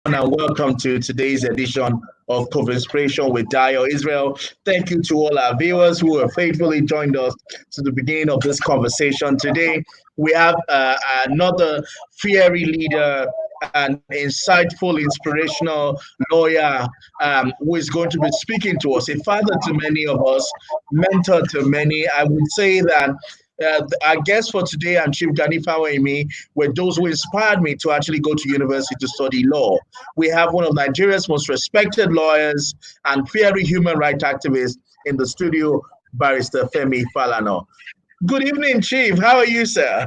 And welcome to today's edition of CovInspiration with Dayo Israel. Thank you to all our viewers who have faithfully joined us to the beginning of this conversation. Today, we have another fiery leader, an insightful, inspirational lawyer who is going to be speaking to us, a father to many of us, mentor to many. I would say that our guests for today and Chief Gani Fawemi were those who inspired me to actually go to university to study law. We have one of Nigeria's most respected lawyers and fiery human rights activists in the studio, Barrister Femi Falana. Good evening, Chief. How are you, sir?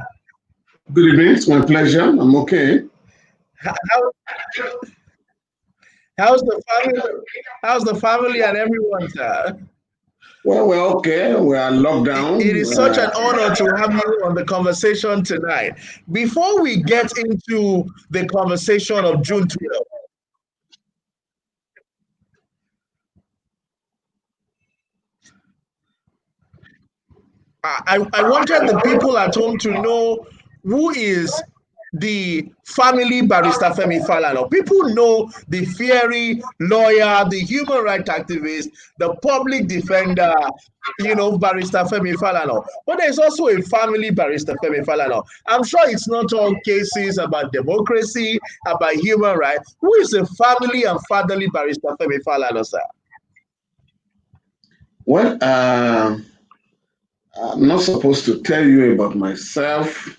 Good evening. It's my pleasure. I'm okay. How's the family? How's the family and everyone, sir? Well, we're okay. We are locked down. It is such an honor to have you on the conversation tonight. Before we get into the conversation of June 12th, I wanted the people at home to know who is the family Barrister Femi Falana. People know the fiery lawyer, the human rights activist, the public defender, Barrister Femi Falana. But there's also a family Barrister Femi Falana. I'm sure it's not all cases about democracy, about human rights. Who is the family and fatherly Barrister Femi Falana, sir? Well, I'm not supposed to tell you about myself.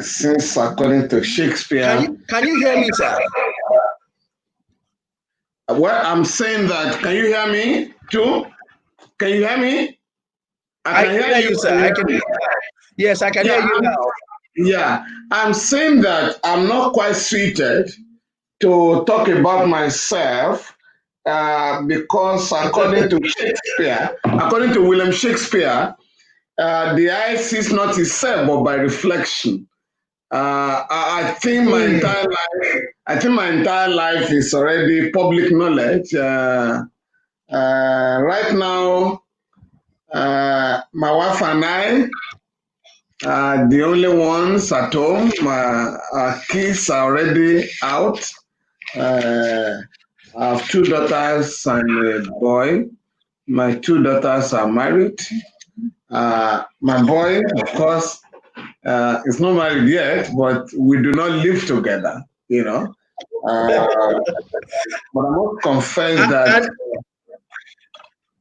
Since according to Shakespeare. Can you hear me, sir? Well, I'm saying that. Can you hear me too? Can you hear me? I can hear you, sir. I can. Yes, I can hear you now. Yeah, I'm saying that I'm not quite suited to talk about myself because according to Shakespeare, according to William Shakespeare, the eye sees not itself, but by reflection. I think my entire life is already public knowledge. Right now, my wife and I are the only ones at home. Our kids are already out. I have two daughters and a boy. My two daughters are married. My boy, of course, is not married yet, but we do not live together, But I must confess that.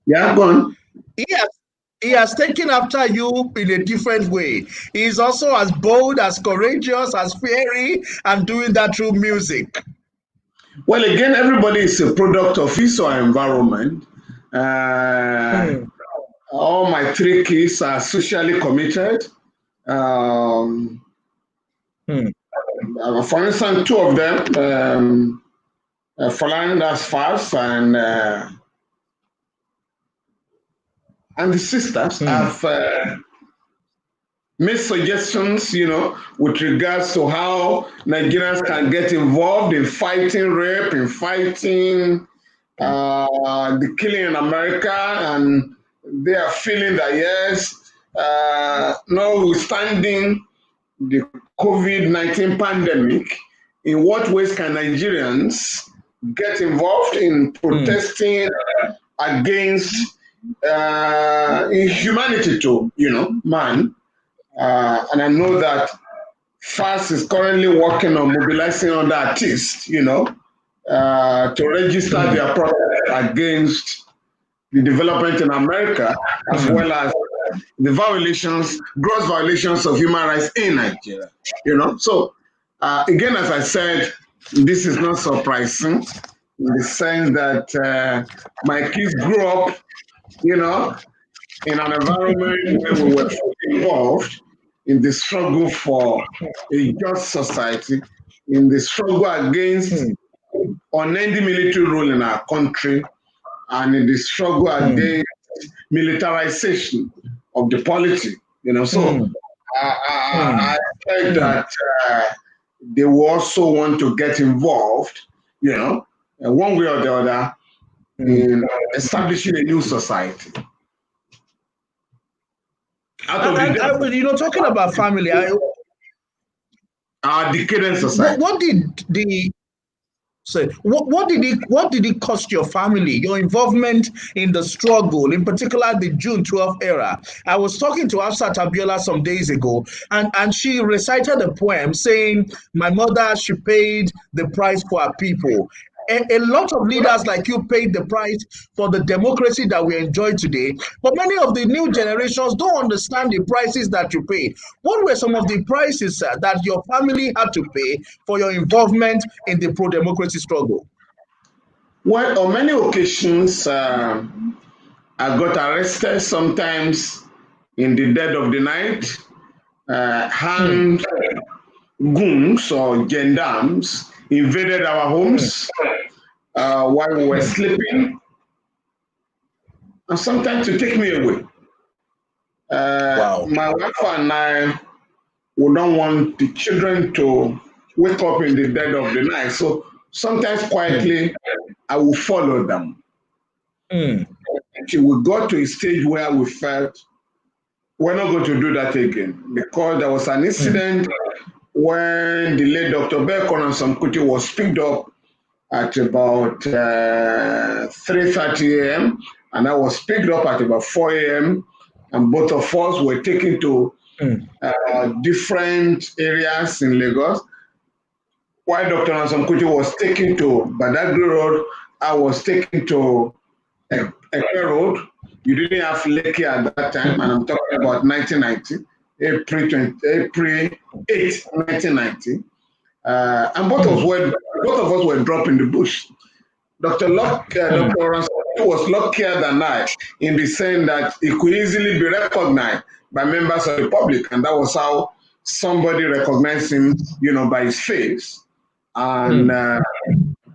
Yeah, go on. He has taken after you in a different way. He is also as bold, as courageous, as fiery, and doing that through music. Well, again, everybody is a product of his or environment. All my three kids are socially committed. For instance, two of them, Falana, that's fast, and the sisters have made suggestions, with regards to how Nigerians can get involved in fighting rape, in fighting the killing in America, and they are feeling that, yes, notwithstanding the COVID-19 pandemic, in what ways can Nigerians get involved in protesting against inhumanity to, man? And I know that FAST is currently working on mobilizing other artists, to register their protest against the development in America, as well as the gross violations of human rights in Nigeria. So again, as I said, this is not surprising in the sense that my kids grew up, in an environment where we were involved in the struggle for a just society, in the struggle against unending military rule in our country, and in the struggle against militarization of the polity, So I expect that they will also want to get involved, one way or the other, in establishing a new society. Talking about family, our decadent society. What did the so what did it cost your family, your involvement in the struggle, in particular the June 12th era? I was talking to Afsat Abiola some days ago, and she recited a poem saying, "My mother, she paid the price for her people." A lot of leaders like you paid the price for the democracy that we enjoy today, but many of the new generations don't understand the prices that you paid. What were some of the prices, sir, that your family had to pay for your involvement in the pro-democracy struggle? Well, on many occasions, I got arrested, sometimes in the dead of the night, hand goons or gendarmes invaded our homes while we were sleeping, and sometimes to take me away. Wow. My wife and I would not want the children to wake up in the dead of the night, so sometimes quietly I will follow them. Until we got to a stage where we felt we're not going to do that again, because there was an incident when the late Dr. Belkon and Samkuti was picked up at about 3:30 a.m. and I was picked up at about 4 a.m. and both of us were taken to different areas in Lagos. While Dr. Samkuti was taken to Badagry Road, I was taken to Ekpe Road. You didn't have Lekki at that time, and I'm talking about 1990, April 8, 1990. And both of us were dropped in the bush. Dr. Ransom was luckier than I in the sense that he could easily be recognized by members of the public, and that was how somebody recognized him, by his face, and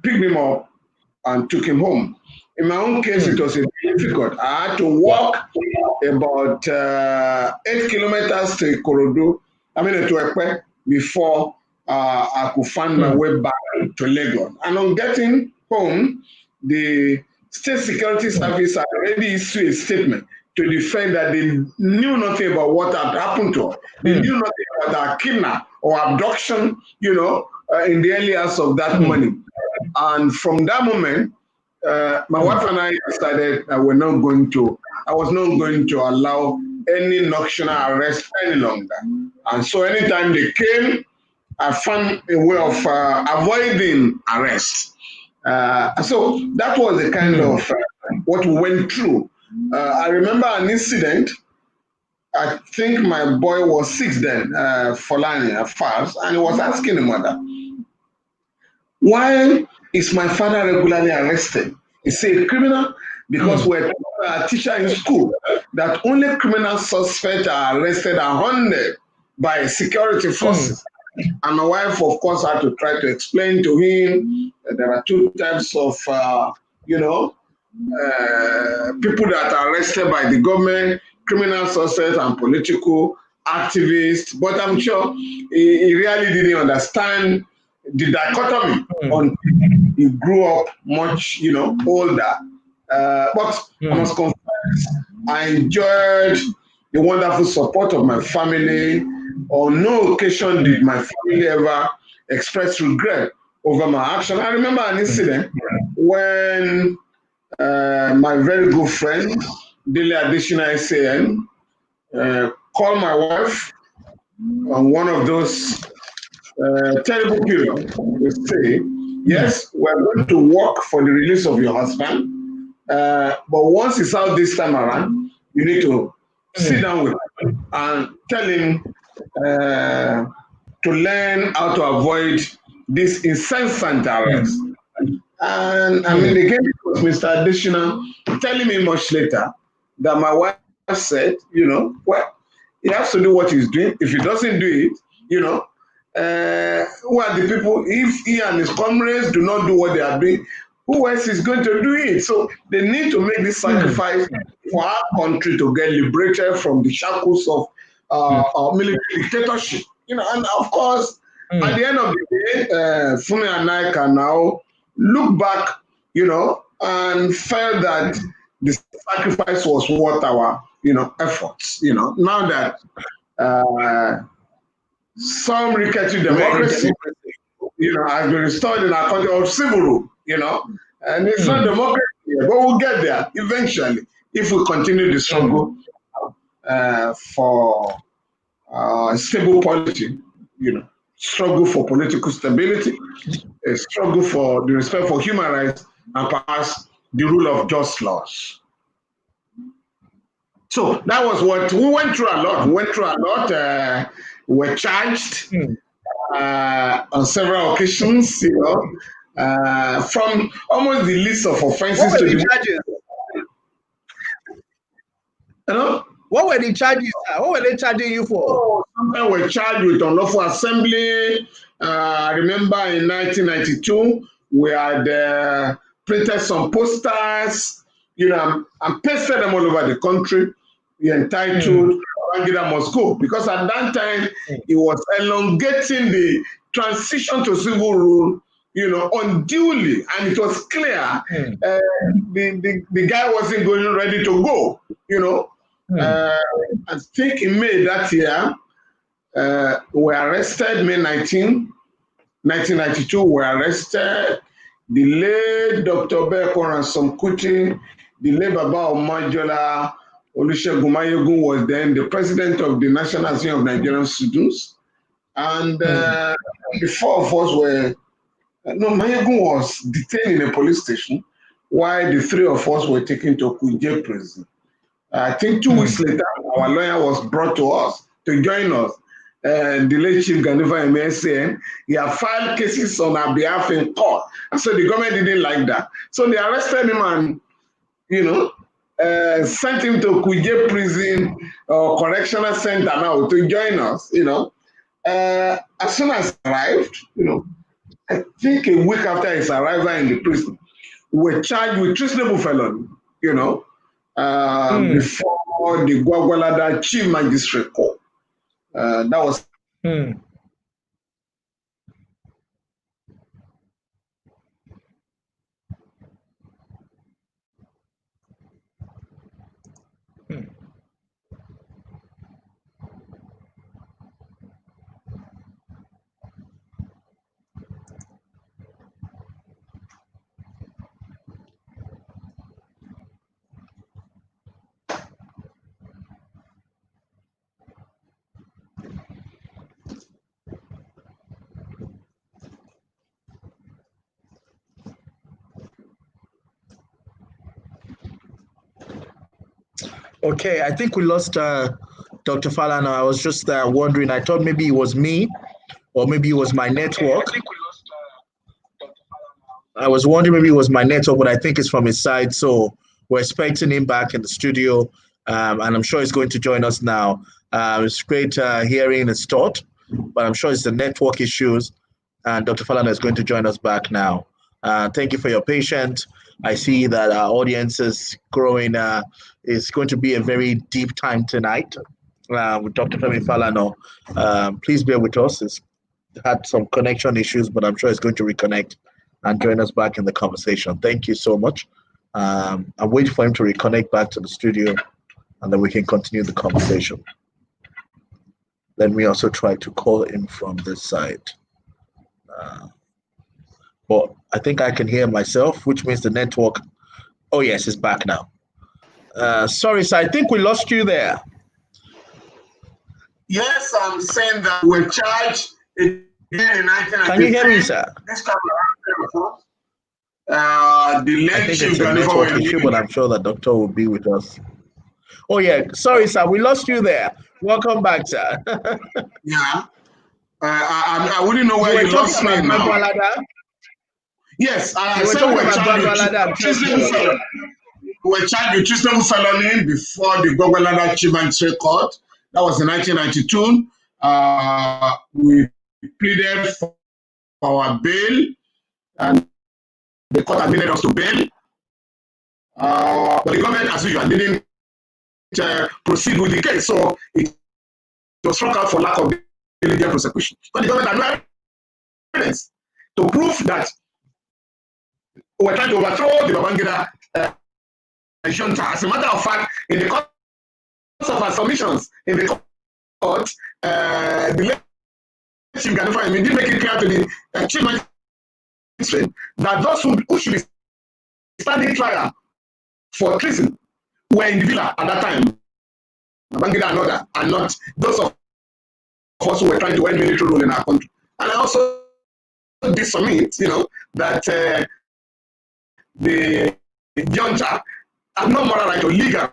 picked him up and took him home. In my own case, it was difficult. I had to walk about 8 kilometers to Ekpe, before I could find my way back to Lagos. And on getting home, the State Security Service had already issued a statement to defend that they knew nothing about what had happened to us. They knew nothing about our kidnap or abduction, in the early years of that morning. And from that moment, my wife and I decided that I was not going to allow any nocturnal arrest any longer. And so anytime they came, I found a way of avoiding arrest. So that was the kind of what we went through. I remember an incident. I think my boy was 6 then, Falana SAN, and he was asking the mother, "Why is my father regularly arrested? Is he a criminal?" Because we're a teacher in school that only criminal suspects are arrested and hunted by security forces. And my wife, of course, had to try to explain to him that there are two types of, people that are arrested by the government, criminal suspects and political activists. But I'm sure he really didn't understand the dichotomy until he grew up much, older. But I must confess, I enjoyed the wonderful support of my family. On no occasion did my family ever express regret over my action. I remember an incident when my very good friend, Dele Additional SAN, called my wife on one of those terrible periods to say, "Yes, we're going to work for the release of your husband, but once he's out this time around, you need to sit down with him and tell him to learn how to avoid this incessant arrest." And I mean, again, it was Mr. Additional telling me much later that my wife said, well, he has to do what he's doing. If he doesn't do it, who are the people? If he and his comrades do not do what they are doing, who else is going to do it? So they need to make this sacrifice for our country to get liberated from the shackles of military dictatorship. And of course, at the end of the day, Fumi and I can now look back, and felt that the sacrifice was worth our, efforts. Now that some rickety democracy, has been restored in our country of civil rule, and it's not democracy, but we'll get there eventually if we continue the struggle for stable polity, struggle for political stability, a struggle for the respect for human rights, and perhaps the rule of just laws. So that was what we went through a lot. We were charged on several occasions, from almost the list of offenses to the charges. What were the charges? What were they charging you for? Sometimes we're charged with unlawful assembly. I remember in 1992, we had printed some posters, and pasted them all over the country. We entitled Babangida must go, because at that time it was elongating the transition to civil rule, unduly, and it was clear the guy wasn't ready to go, I think in May that year, we were arrested, May 19, 1992, we were arrested. The late Dr. Beko Ransom Kuti, the late Baba Omajola Olusegun Mayegun was then the president of the National Association of Nigerian Students. And the four of us were, Mayegun was detained in a police station while the three of us were taken to Kuje prison. I think 2 weeks later, our lawyer was brought to us to join us. The late Chief Ganiva MSN, he had filed cases on our behalf in court. And so the government didn't like that. So they arrested him and, sent him to Kuje prison or correctional center now to join us, As soon as he arrived, I think a week after his arrival in the prison, we were charged with treasonable felony, before the Gwagwalada Chief Magistrate Court. That was Okay, I think we lost Dr. Falana. I was just wondering. I thought maybe it was me, or maybe it was my network. I was wondering maybe it was my network, but I think it's from his side. So we're expecting him back in the studio, and I'm sure he's going to join us now. It's great hearing his thought, but I'm sure it's the network issues, and Dr. Falana is going to join us back now. Thank you for your patience. I see that our audience is growing. It's going to be a very deep time tonight with Dr. Femi Falana. Please bear with us. It's had some connection issues, but I'm sure it's going to reconnect and join us back in the conversation. Thank you so much. I'm waiting for him to reconnect back to the studio, and then we can continue the conversation. Let me also try to call him from this side. But I think I can hear myself, which means the network. Oh, yes, it's back now. Sorry, sir, I think we lost you there. Yes, I'm saying that we're charged again in 1993. Can you hear me, sir? This time around, the late I think it's a network issue, but I'm sure the doctor will be with us. Oh, yeah. Sorry, sir. We lost you there. Welcome back, sir. Yeah. I wouldn't know where you lost me now. Yes, I said we were charged with treasonable felony before the Gwagwalada Chief Magistrate Court. That was in 1992. We pleaded for our bail, and the court admitted us to bail. But the government, as usual, didn't proceed with the case, so it was struck out for lack of diligent prosecution. But the government had no evidence to prove that we were trying to overthrow the Babangida junta. As a matter of fact, in the course of our submissions in the court, the Chief Ganifa did make it clear to the chief magistrate that those who should be standing trial for treason were in the villa at that time. Babangida and others, and not those of us who were trying to end military rule in our country. And I also did submit, that the junta have no moral right or legal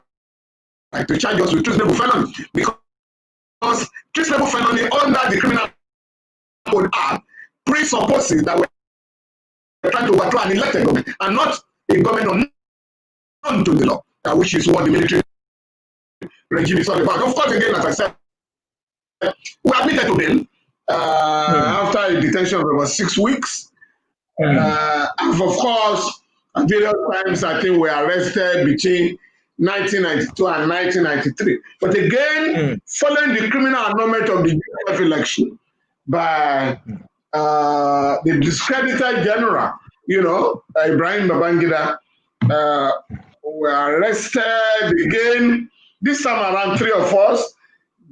right to charge us with treasonable felony, because treasonable felony under the Criminal Code Act presupposes that we're trying to overthrow an elected government and not a government unknown to the law, which is what the military regime is all about. Of course, again, as I said, we admitted to bail after a detention of about 6 weeks. And of course, at various times, I think we were arrested between 1992 and 1993. But again, following the criminal annulment of the GF election by the discredited general, Ibrahim Babangida, were arrested again. This time around, 3 of us,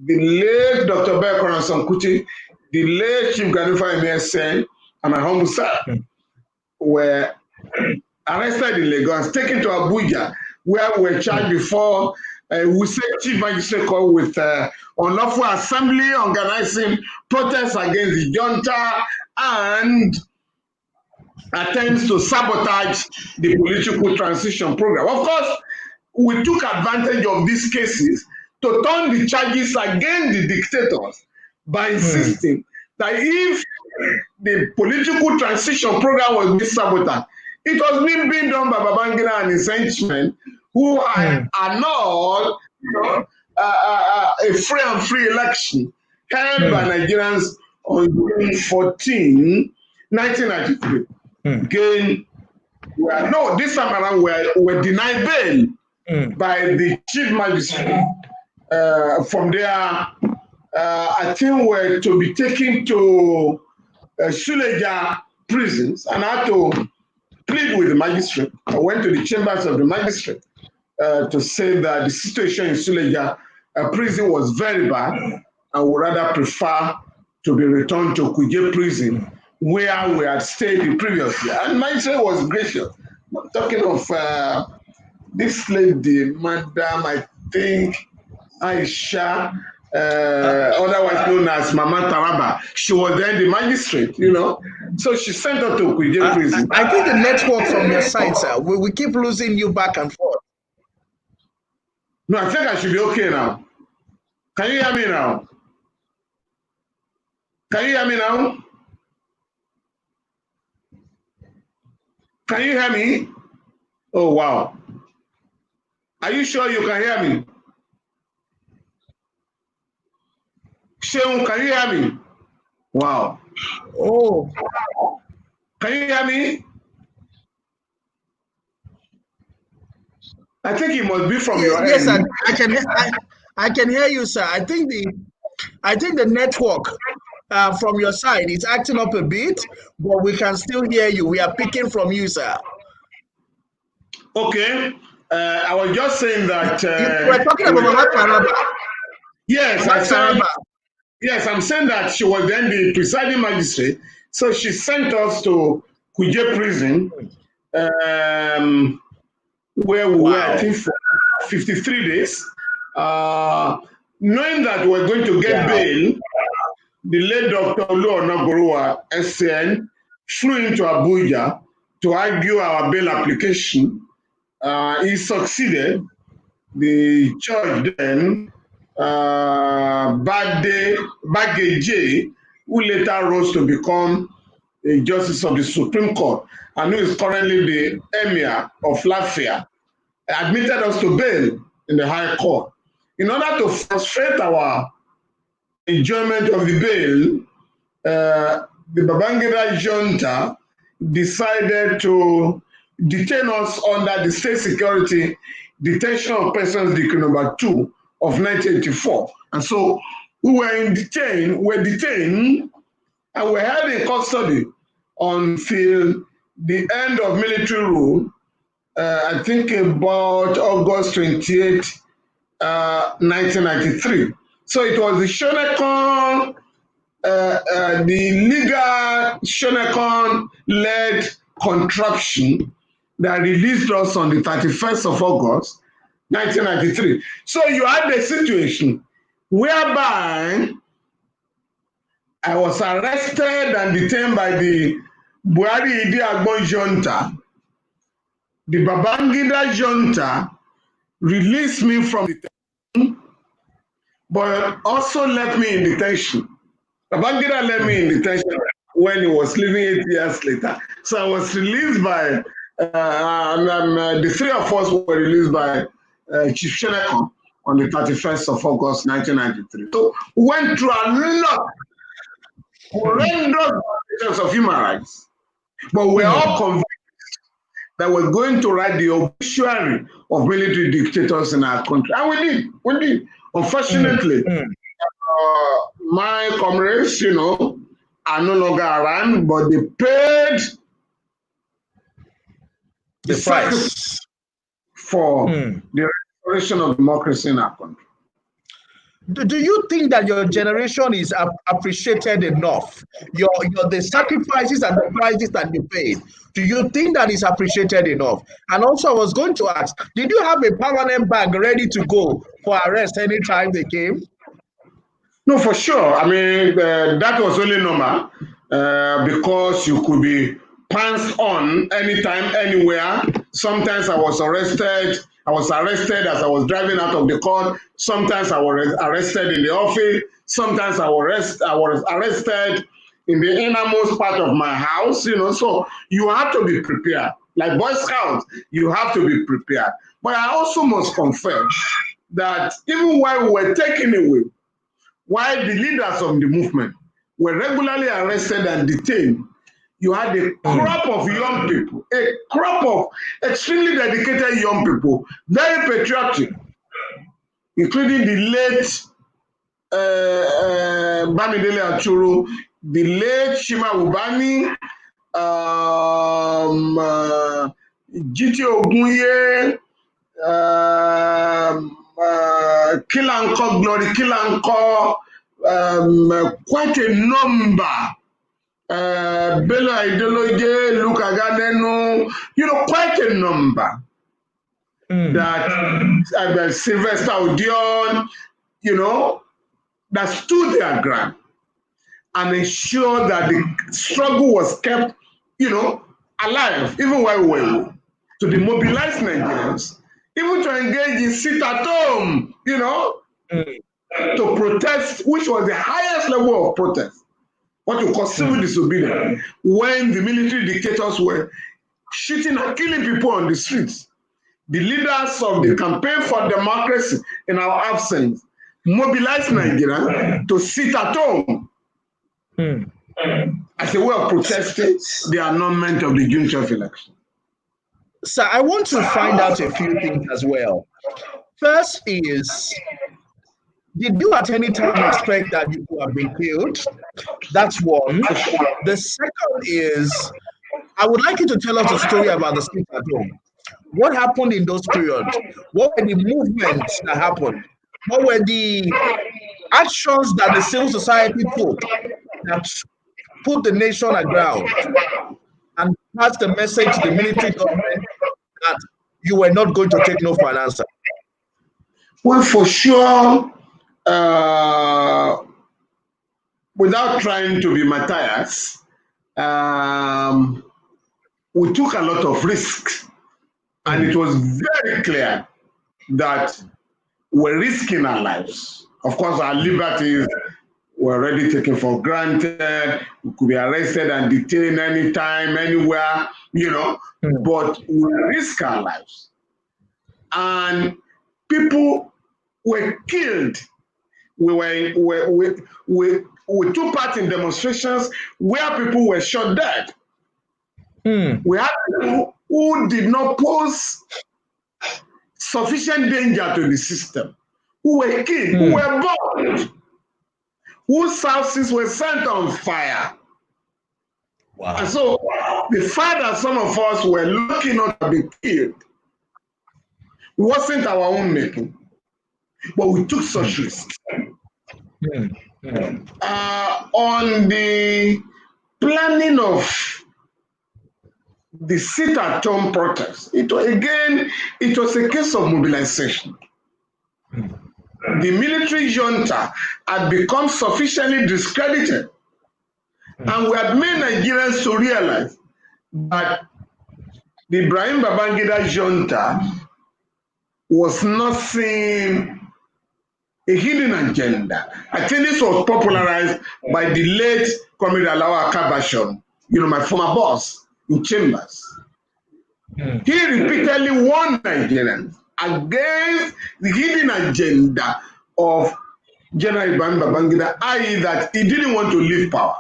the late Dr. Barr Kuti, the late Chief Ganifa SAN, and my humble self, were arrested in Lagos, taken to Abuja, where we were charged before we say Chief Magistrate Court with unlawful assembly, organizing protests against the junta, and attempts to sabotage the political transition program. Of course, we took advantage of these cases to turn the charges against the dictators by insisting that if the political transition program was being sabotaged, it was being done by Babangida and his henchmen who had annulled a free election held by Nigerians on June 14, 1993. Again, this time around we're denied bail by the chief magistrate. From there, I think we're to be taken to Suleja prisons, and I had to plead with the magistrate. I went to the chambers of the magistrate to say that the situation in Suleja prison was very bad, and would rather prefer to be returned to Kuje prison, where we had stayed the previous year. And magistrate was gracious. I'm talking of this lady, Madam, I think, Aisha, otherwise known as Mama Taraba. She was then the magistrate, So she sent her to Kuje prison. I think the network from your side, sir, we keep losing you back and forth. No, I think I should be okay now. Can you hear me now? Can you hear me now? Can you hear me? Oh, wow. Are you sure you can hear me? Sheung, can you hear me? Wow. Oh. Can you hear me? I think it must be from your end. Yes, I can hear you, sir. I think the network from your side is acting up a bit, but we can still hear you. We are picking from you, sir. Okay. I was just saying that you were talking about Mama Taraba. Yes, I'm saying that she was then the presiding magistrate. So she sent us to Kuje prison, where we were, I think, for 53 days. Knowing that we're going to get bail, the late Dr. Oluonagorua SAN flew into Abuja to argue our bail application. He succeeded. The judge then, Bagge, who later rose to become a justice of the Supreme Court, and who is currently the emir of Lafayette, admitted us to bail in the High Court. In order to frustrate our enjoyment of the bail, the Babangida junta decided to detain us under the State Security Detention of Persons Decree number 2 of 1984. And so we were detained and were held in custody until the end of military rule, I think about August 28, 1993. So it was the Shonekon the legal Shonekon-led contraption that released us on the 31st of August, 1993. So you had a situation whereby I was arrested and detained by the Buhari Idi Agbon junta. The Babangida junta released me from detention, but also left me in detention. Babangida left me in detention when he was leaving 8 years later. So I was released by, the three of us were released by Chief Shonekon on the 31st of August, 1993. So we went through a lot horrendous violations of human rights, but we're all convinced that we're going to write the obituary of military dictators in our country. And we did. Unfortunately, my comrades, are no longer around, but they paid the price for the restoration of democracy in our country. Do you think that your generation is appreciated enough? The sacrifices and the prices that you paid, do you think that is appreciated enough? And also, I was going to ask, did you have a permanent bag ready to go for arrest anytime they came? No, for sure. I mean, that was only normal because you could be pants on anytime, anywhere. Sometimes I was arrested as I was driving out of the court. Sometimes I was arrested in the office. Sometimes I was arrested in the innermost part of my house, So you have to be prepared. Like Boy Scouts, you have to be prepared. But I also must confess that even while we were taken away, while the leaders of the movement were regularly arrested and detained, you had a crop of young people, a crop of extremely dedicated young people, very patriotic, including the late Bamidele Achuru, the late Shima Ubani, GT Ogunye, Kilanko, Glory Kilanko, quite a number. Bella Ideology, Luka Gadenu, quite a number. That Sylvester Odion, that stood their ground and ensured that the struggle was kept, alive, even while we were to demobilize Nigerians, even to engage in sit-at-home, to protest, which was the highest level of protest. What you call civil disobedience, when the military dictators were shooting and killing people on the streets. The leaders of the campaign for democracy in our absence mobilized Nigeria to sit at home as a way of protesting the annulment of the June 12th election. So I want to find out a few things as well. First is, did you at any time expect that you would have been killed? That's one. The second is, I would like you to tell us a story about the sit at home. What happened in those periods? What were the movements that happened? What were the actions that the civil society took that put the nation aground and passed the message to the military government that you were not going to take no for an answer? Well, for sure, without trying to be Matthias, we took a lot of risks, and it was very clear that we're risking our lives. Of course, our liberties were already taken for granted. We could be arrested and detained anytime, anywhere, but we risk our lives. And people were killed. We took part in demonstrations where people were shot dead. We had people who did not pose sufficient danger to the system, who were killed, who were bombed, whose houses were set on fire. Wow. And so the fact that some of us were lucky not to be killed wasn't our own making, but we took such risks. on the planning of the sit-at-home protest. It was a case of mobilization. The military junta had become sufficiently discredited, and we had made Nigerians to realize that the Ibrahim Babangida junta was not seeing a hidden agenda. I think this was popularized by the late Comrade Alawa Kabashon, my former boss in Chambers. He repeatedly warned Nigerians against the hidden agenda of General Ibrahim Babangida, i.e. that he didn't want to leave power.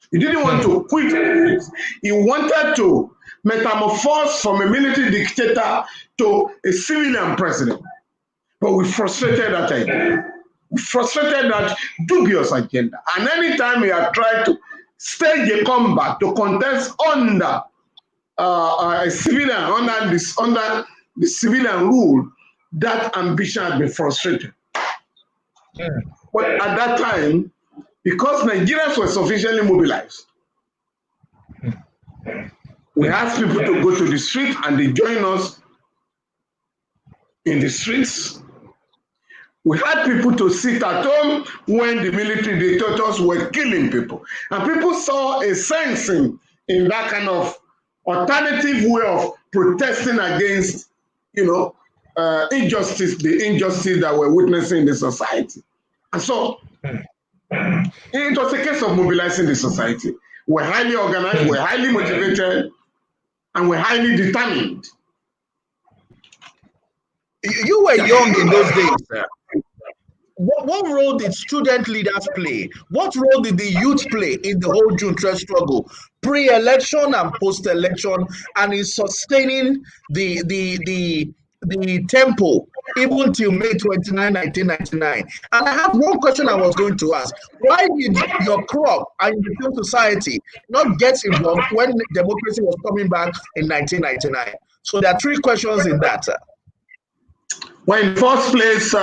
He didn't want to quit office. He wanted to metamorphose from a military dictator to a civilian president. But we frustrated that idea. We frustrated that dubious agenda. And anytime we have tried to stage a comeback to contest under a civilian, under the civilian rule, that ambition had been frustrated. But at that time, because Nigerians were sufficiently mobilized, we asked people to go to the street, and they joined us in the streets. We had people to sit at home when the military dictators were killing people. And people saw a sense in that kind of alternative way of protesting against, injustice, the injustice that we're witnessing in the society. And so it was a case of mobilizing the society. We're highly organized, we're highly motivated, and we're highly determined. You were young in those days, sir. What role did student leaders play? What role did the youth play in the whole Junta struggle, pre-election and post-election, and in sustaining the tempo even till May 29, 1999? And I have one question I was going to ask. Why did your crop and the civil society not get involved when democracy was coming back in 1999? So there are three questions in that. Well, in the first place,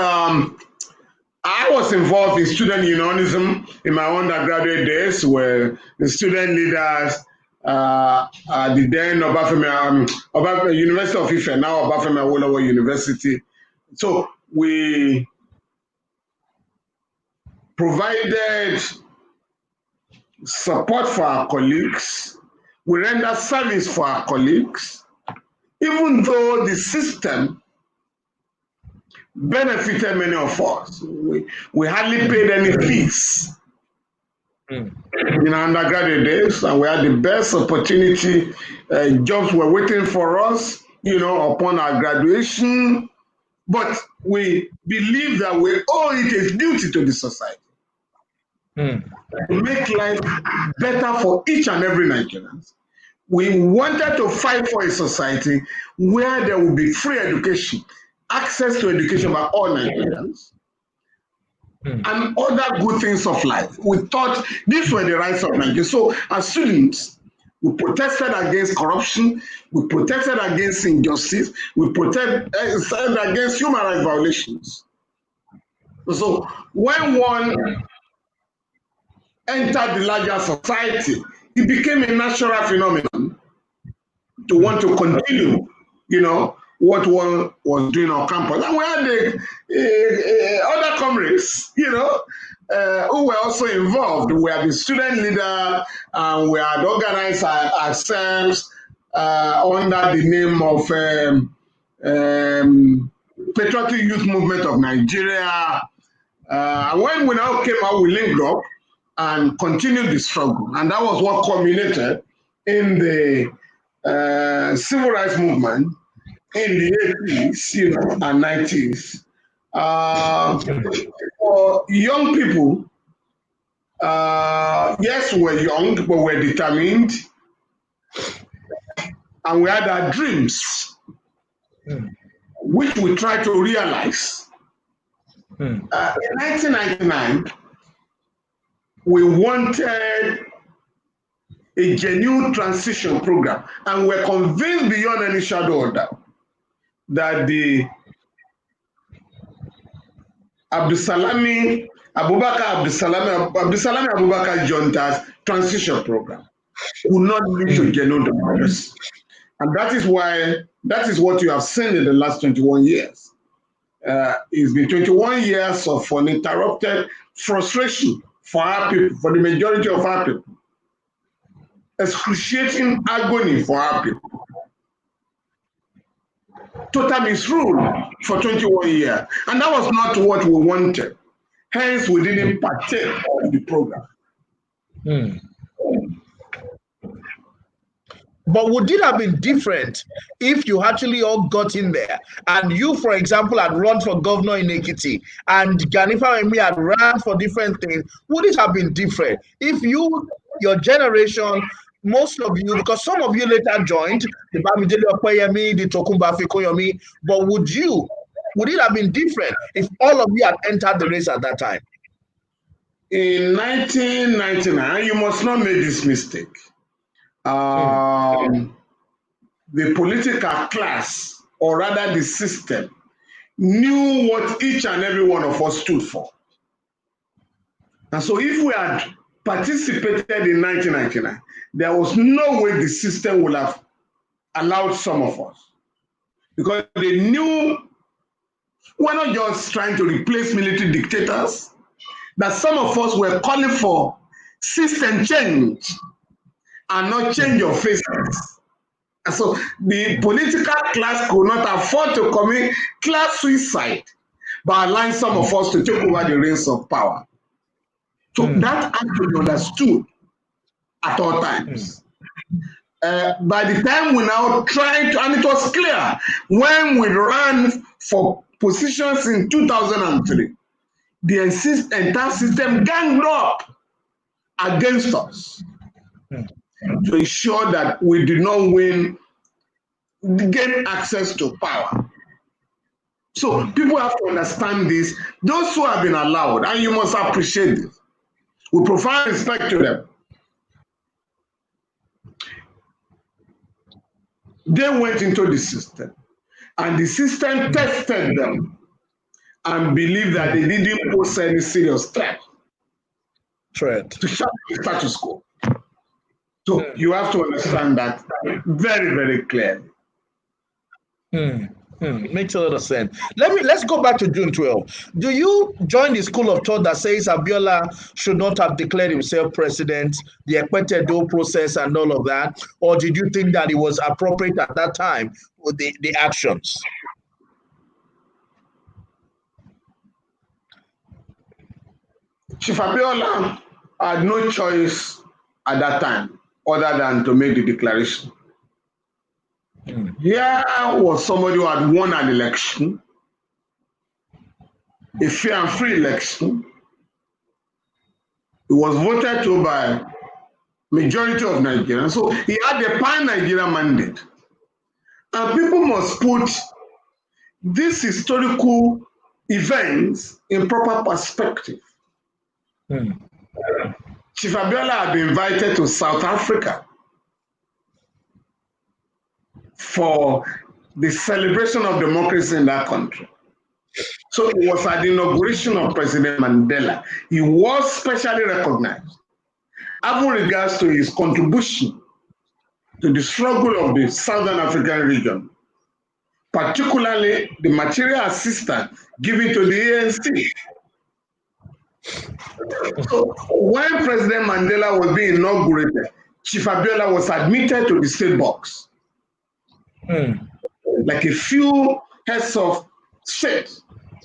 I was involved in student unionism in my undergraduate days, where the student leaders at the then Obafemi University of Ife, now Obafemi Awolowo University. So we provided support for our colleagues. We rendered service for our colleagues, even though the system benefited many of us. We hardly paid any fees in our undergraduate days, and we had the best opportunity. Jobs were waiting for us, upon our graduation. But we believe that we owe it a duty to the society to make life better for each and every Nigerian. We wanted to fight for a society where there will be free education, access to education by all Nigerians, and other good things of life. We thought these were the rights of Nigeria. So as students, we protested against corruption, we protested against injustice, we protested against human rights violations. So when one entered the larger society, it became a natural phenomenon to want to continue, what one was doing on campus. And we had other comrades, who were also involved. We had the student leader, and we had organized ourselves under the name of Patriotic Youth Movement of Nigeria. And when we now came out, we linked up and continued the struggle. And that was what culminated in the civil rights movement in the 80s, and 90s. For young people, yes, we're young, but we're determined. And we had our dreams, which we tried to realize. In 1999, we wanted a genuine transition program, and we're convinced beyond any shadow of doubt that the Abdulsalami Abdusalam Abubakar Junta's transition program would not lead to genuine democracy. And that is what you have seen in the last 21 years. It's been 21 years of uninterrupted frustration for our people, for the majority of our people. Excruciating agony for our people. Total misrule for 21 years. And that was not what we wanted. Hence, we didn't partake of the program. But would it have been different if you actually all got in there and you, for example, had run for governor in Ekiti and Ganifa and me had run for different things? Would it have been different if your generation, most of you, because some of you later joined, the Bamidele Okoyemi, the Tokumba Fikoyomi, but would it have been different if all of you had entered the race at that time? In 1999, you must not make this mistake. The political class, or rather the system, knew what each and every one of us stood for. And so if we had participated in 1999, there was no way the system would have allowed some of us. Because they knew we're not just trying to replace military dictators, that some of us were calling for system change and not change of faces. And so the political class could not afford to commit class suicide by allowing some of us to take over the reins of power. So that had to be understood at all times. By the time we now tried to, and it was clear, when we ran for positions in 2003, the entire system ganged up against us to ensure that we did not gain access to power. So people have to understand this. Those who have been allowed, and you must appreciate this, we provide respect to them. They went into the system, and the system tested them and believed that they didn't pose any serious threat to shut the status quo. So you have to understand that very, very clearly. Makes a lot of sense. Let's go back to June 12. Do you join the school of thought that says Abiola should not have declared himself president, the Ekpetedo process and all of that? Or did you think that it was appropriate at that time with the actions? Chief Abiola had no choice at that time other than to make the declaration. Here was somebody who had won an election, a fair and free election. It was voted to by majority of Nigerians. So he had a pan-Nigerian mandate. And people must put these historical events in proper perspective. Chief Abiola had been invited to South Africa for the celebration of democracy in that country. So it was at the inauguration of President Mandela. He was specially recognized, having regards to his contribution to the struggle of the Southern African region, particularly the material assistance given to the ANC. So when President Mandela was being inaugurated, Chief Abiola was admitted to the state box. Like a few heads of state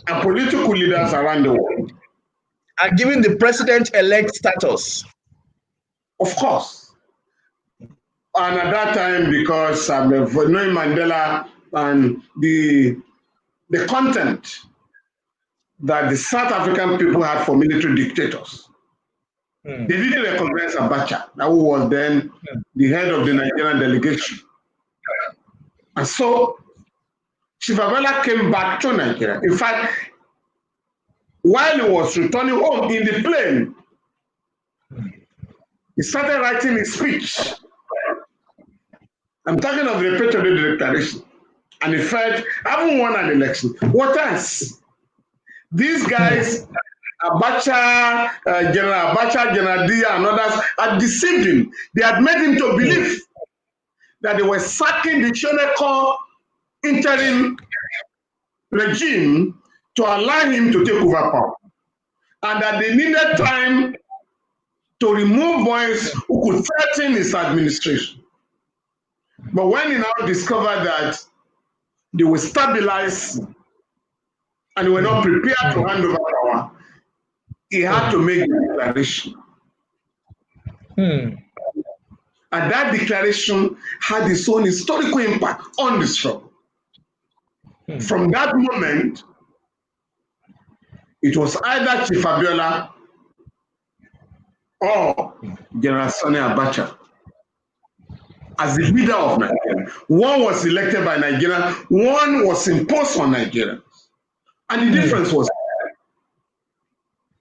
and political leaders around the world. And given the president-elect status. Of course. And at that time, because knowing Mandela and the content that the South African people had for military dictators, they didn't recognize Abacha, who was then the head of the Nigerian delegation. And so Chief Abiola came back to Nigeria. In fact, while he was returning home in the plane, he started writing his speech. I'm talking of the Patriot Declaration. And he felt, I haven't won an election. What else? These guys Abacha, General Abacha, General Dia, and others had deceived him. They had made him to believe that they were sacking the Shoneko interim regime to allow him to take over power, and that they needed time to remove boys who could threaten his administration. But when he now discovered that they were stabilized and they were not prepared to hand over power, he had to make a declaration. And that declaration had its own historical impact on the struggle. From that moment, it was either Chief Abiola or General Sani Abacha as the leader of Nigeria. One was elected by Nigeria, one was imposed on Nigeria. And the difference was,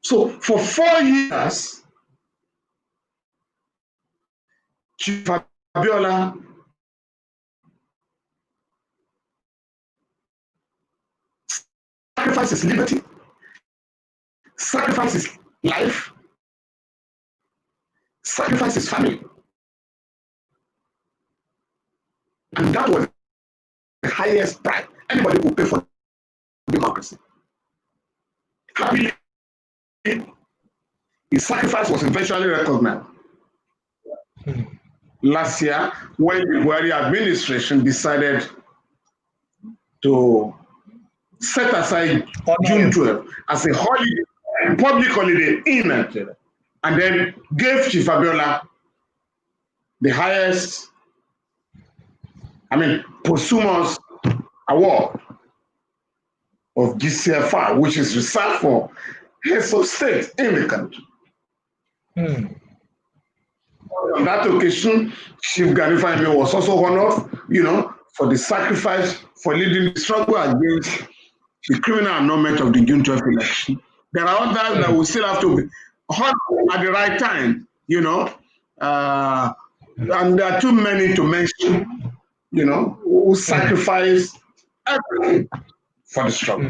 so for 4 years, Chief Abiola sacrificed his liberty, sacrificed his life, sacrificed his family. And that was the highest price anybody would pay for democracy. Happily, his sacrifice was eventually recognized. Last year, when the Buhari administration decided to set aside June 12 as a holiday, a public holiday in Nigeria, and then gave Chief Abiola the highest, posthumous award of GCFR, which is reserved for heads of state in the country. On that occasion, Chief Gani Fawehinmi was also honored, for the sacrifice for leading the struggle against the criminal annulment of the June 12 election. There are others that will still have to be honored at the right time, and there are too many to mention, who sacrificed everything for the struggle.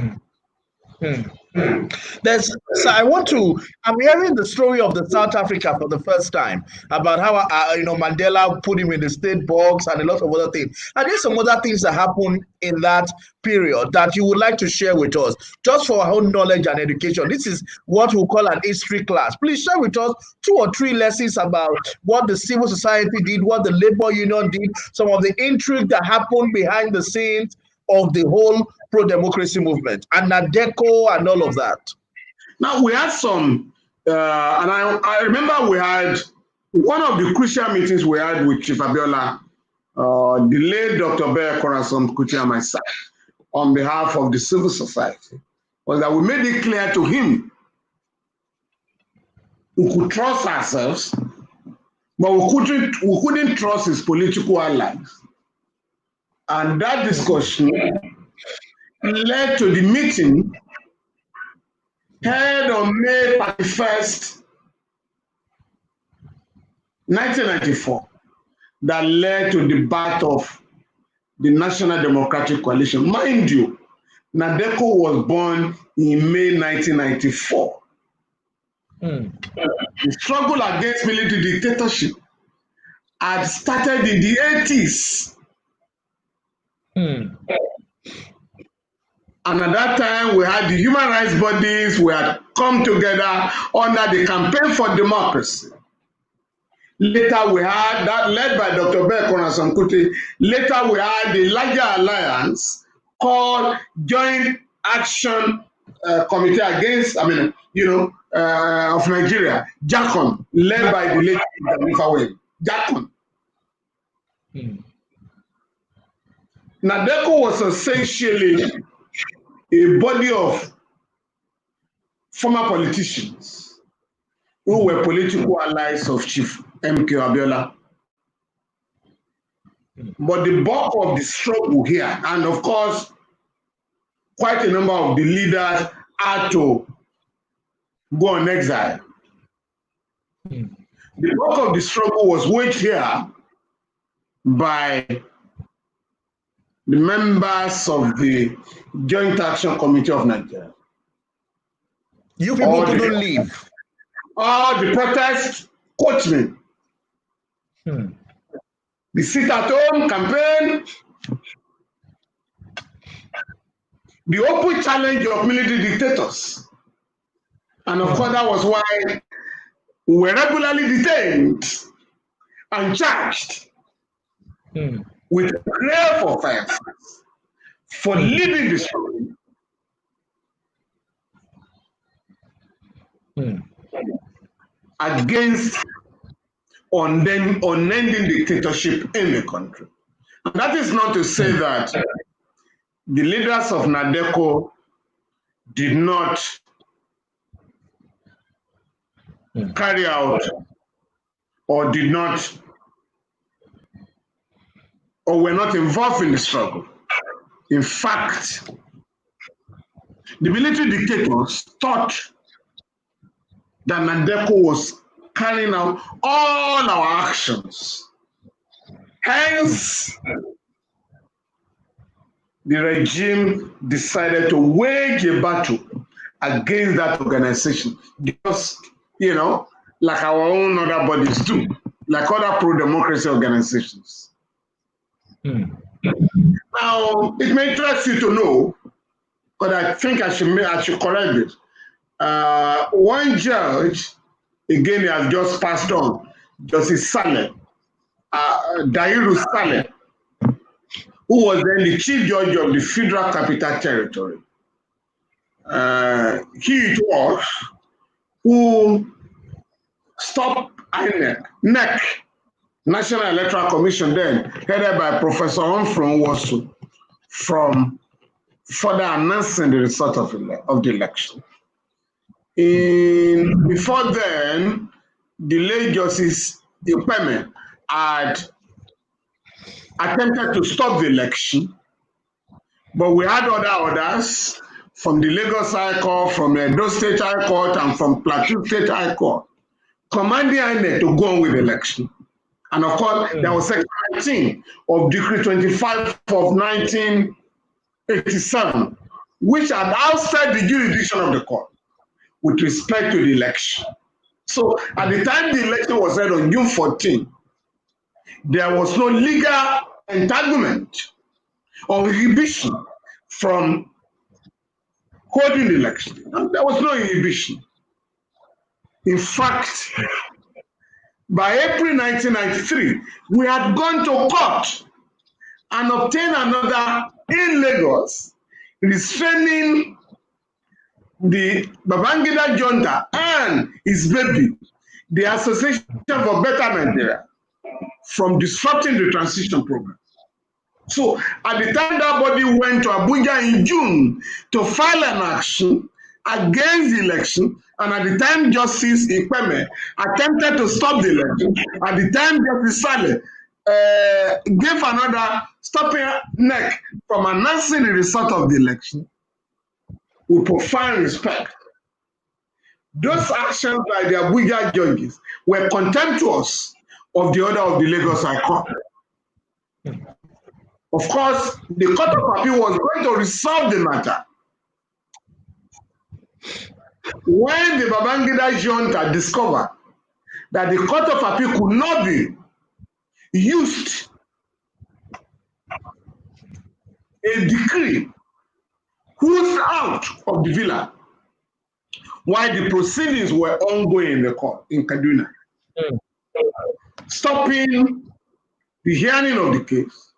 I'm hearing the story of the South Africa for the first time about how Mandela put him in the state box and a lot of other things. And there's some other things that happened in that period that you would like to share with us, just for our own knowledge and education. This is what we call an history class. Please share with us 2 or 3 lessons about what the civil society did, what the labor union did, some of the intrigue that happened behind the scenes of the whole pro-democracy movement, and NADECO and all of that. Now, we had some, and I remember we had one of the crucial meetings we had with Chief Abiola, the late Dr. Barr, Korason Kuti, and myself, on behalf of the civil society, was that we made it clear to him we could trust ourselves, but we couldn't trust his political allies. And that discussion led to the meeting held on May 31st, 1994, that led to the birth of the National Democratic Coalition. Mind you, NADECO was born in May 1994. The struggle against military dictatorship had started in the 80s. And at that time, we had the human rights bodies, we had come together under the Campaign for Democracy. Later, we had that led by Dr. Barr, Korason Kuti. Later, we had the larger alliance called Joint Action Committee Against, of Nigeria, JACON, led by the late Femi Falana SAN. JACON. NADECO was essentially a body of former politicians who were political allies of Chief MK Abiola. But the bulk of the struggle here, and of course, quite a number of the leaders had to go on exile. The bulk of the struggle was waged here by the members of the Joint Action Committee of Nigeria. You people couldn't leave. All the protest coachmen. The sit-at-home campaign. The open challenge of military dictators. And of course, that was why we were regularly detained and charged with grave offense for leading the struggle against unending dictatorship in the country. And that is not to say that the leaders of NADECO did not carry out or did not or were not involved in the struggle. In fact, the military dictators thought that NADECO was carrying out all our actions. Hence, the regime decided to wage a battle against that organization, just, like our own other bodies do, like other pro-democracy organizations. Now, it may interest you to know, but I think I should correct it. One judge, again, he has just passed on, Justice Saleh, Dayo Israel, who was then the chief judge of the Federal Capital Territory. He it was who stopped NEC, National Electoral Commission, then headed by Professor Humphrey Nwosu, from further announcing the result of the election. Before then, the late Justice Ikpeme had attempted to stop the election, but we had other orders from the Lagos High Court, from the Edo State High Court, and from Plateau State High Court, commanding INEC to go on with the election. And of course, there was Section 19 of Decree 25 of 1987, which had outside the jurisdiction of the court with respect to the election. So at the time the election was held on June 14, there was no legal entanglement or inhibition from holding the election. There was no inhibition. In fact, by April 1993, we had gone to court and obtained another in Lagos, restraining the Babangida Junta and his baby, the Association for Better Nigeria, from disrupting the transition program. So at the time that body went to Abuja in June to file an action against the election, and at the time Justice Ikpeme attempted to stop the election, at the time Justice Saleh gave another stopping NEC from announcing the result of the election, with profound respect. Those actions by the Abuja judges were contemptuous of the order of the Lagos High Court. Of course, the Court of Appeal was going to resolve the matter when the Babangida Junta discovered that the Court of Appeal could not be used a decree pushed out of the villa while the proceedings were ongoing in the court in Kaduna, stopping the hearing of the case,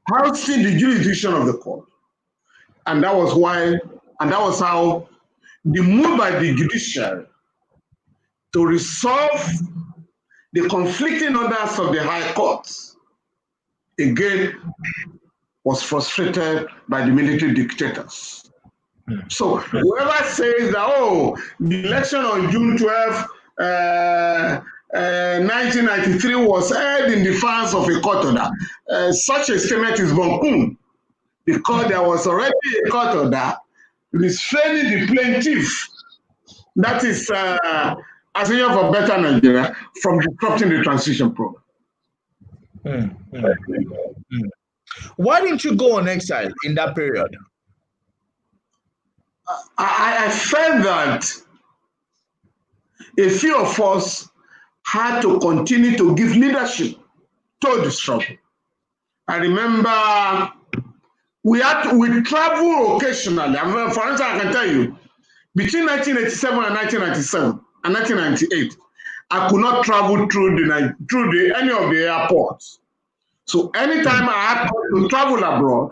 housing the jurisdiction of the court. And that was how the move by the judiciary to resolve the conflicting orders of the high courts, again, was frustrated by the military dictators. So whoever says that, the election on June 12, 1993 was held in defiance of a court order, such a statement is bonkun, because there was already a court order restraining the plaintiff, that is Association for Better Nigeria, from disrupting the transition program. Why didn't you go on exile in that period? I felt that a few of us had to continue to give leadership to the struggle. I remember we travel occasionally. For instance, I can tell you, between 1987 and 1997 and 1998, I could not travel through any of the airports. So anytime I had to travel abroad,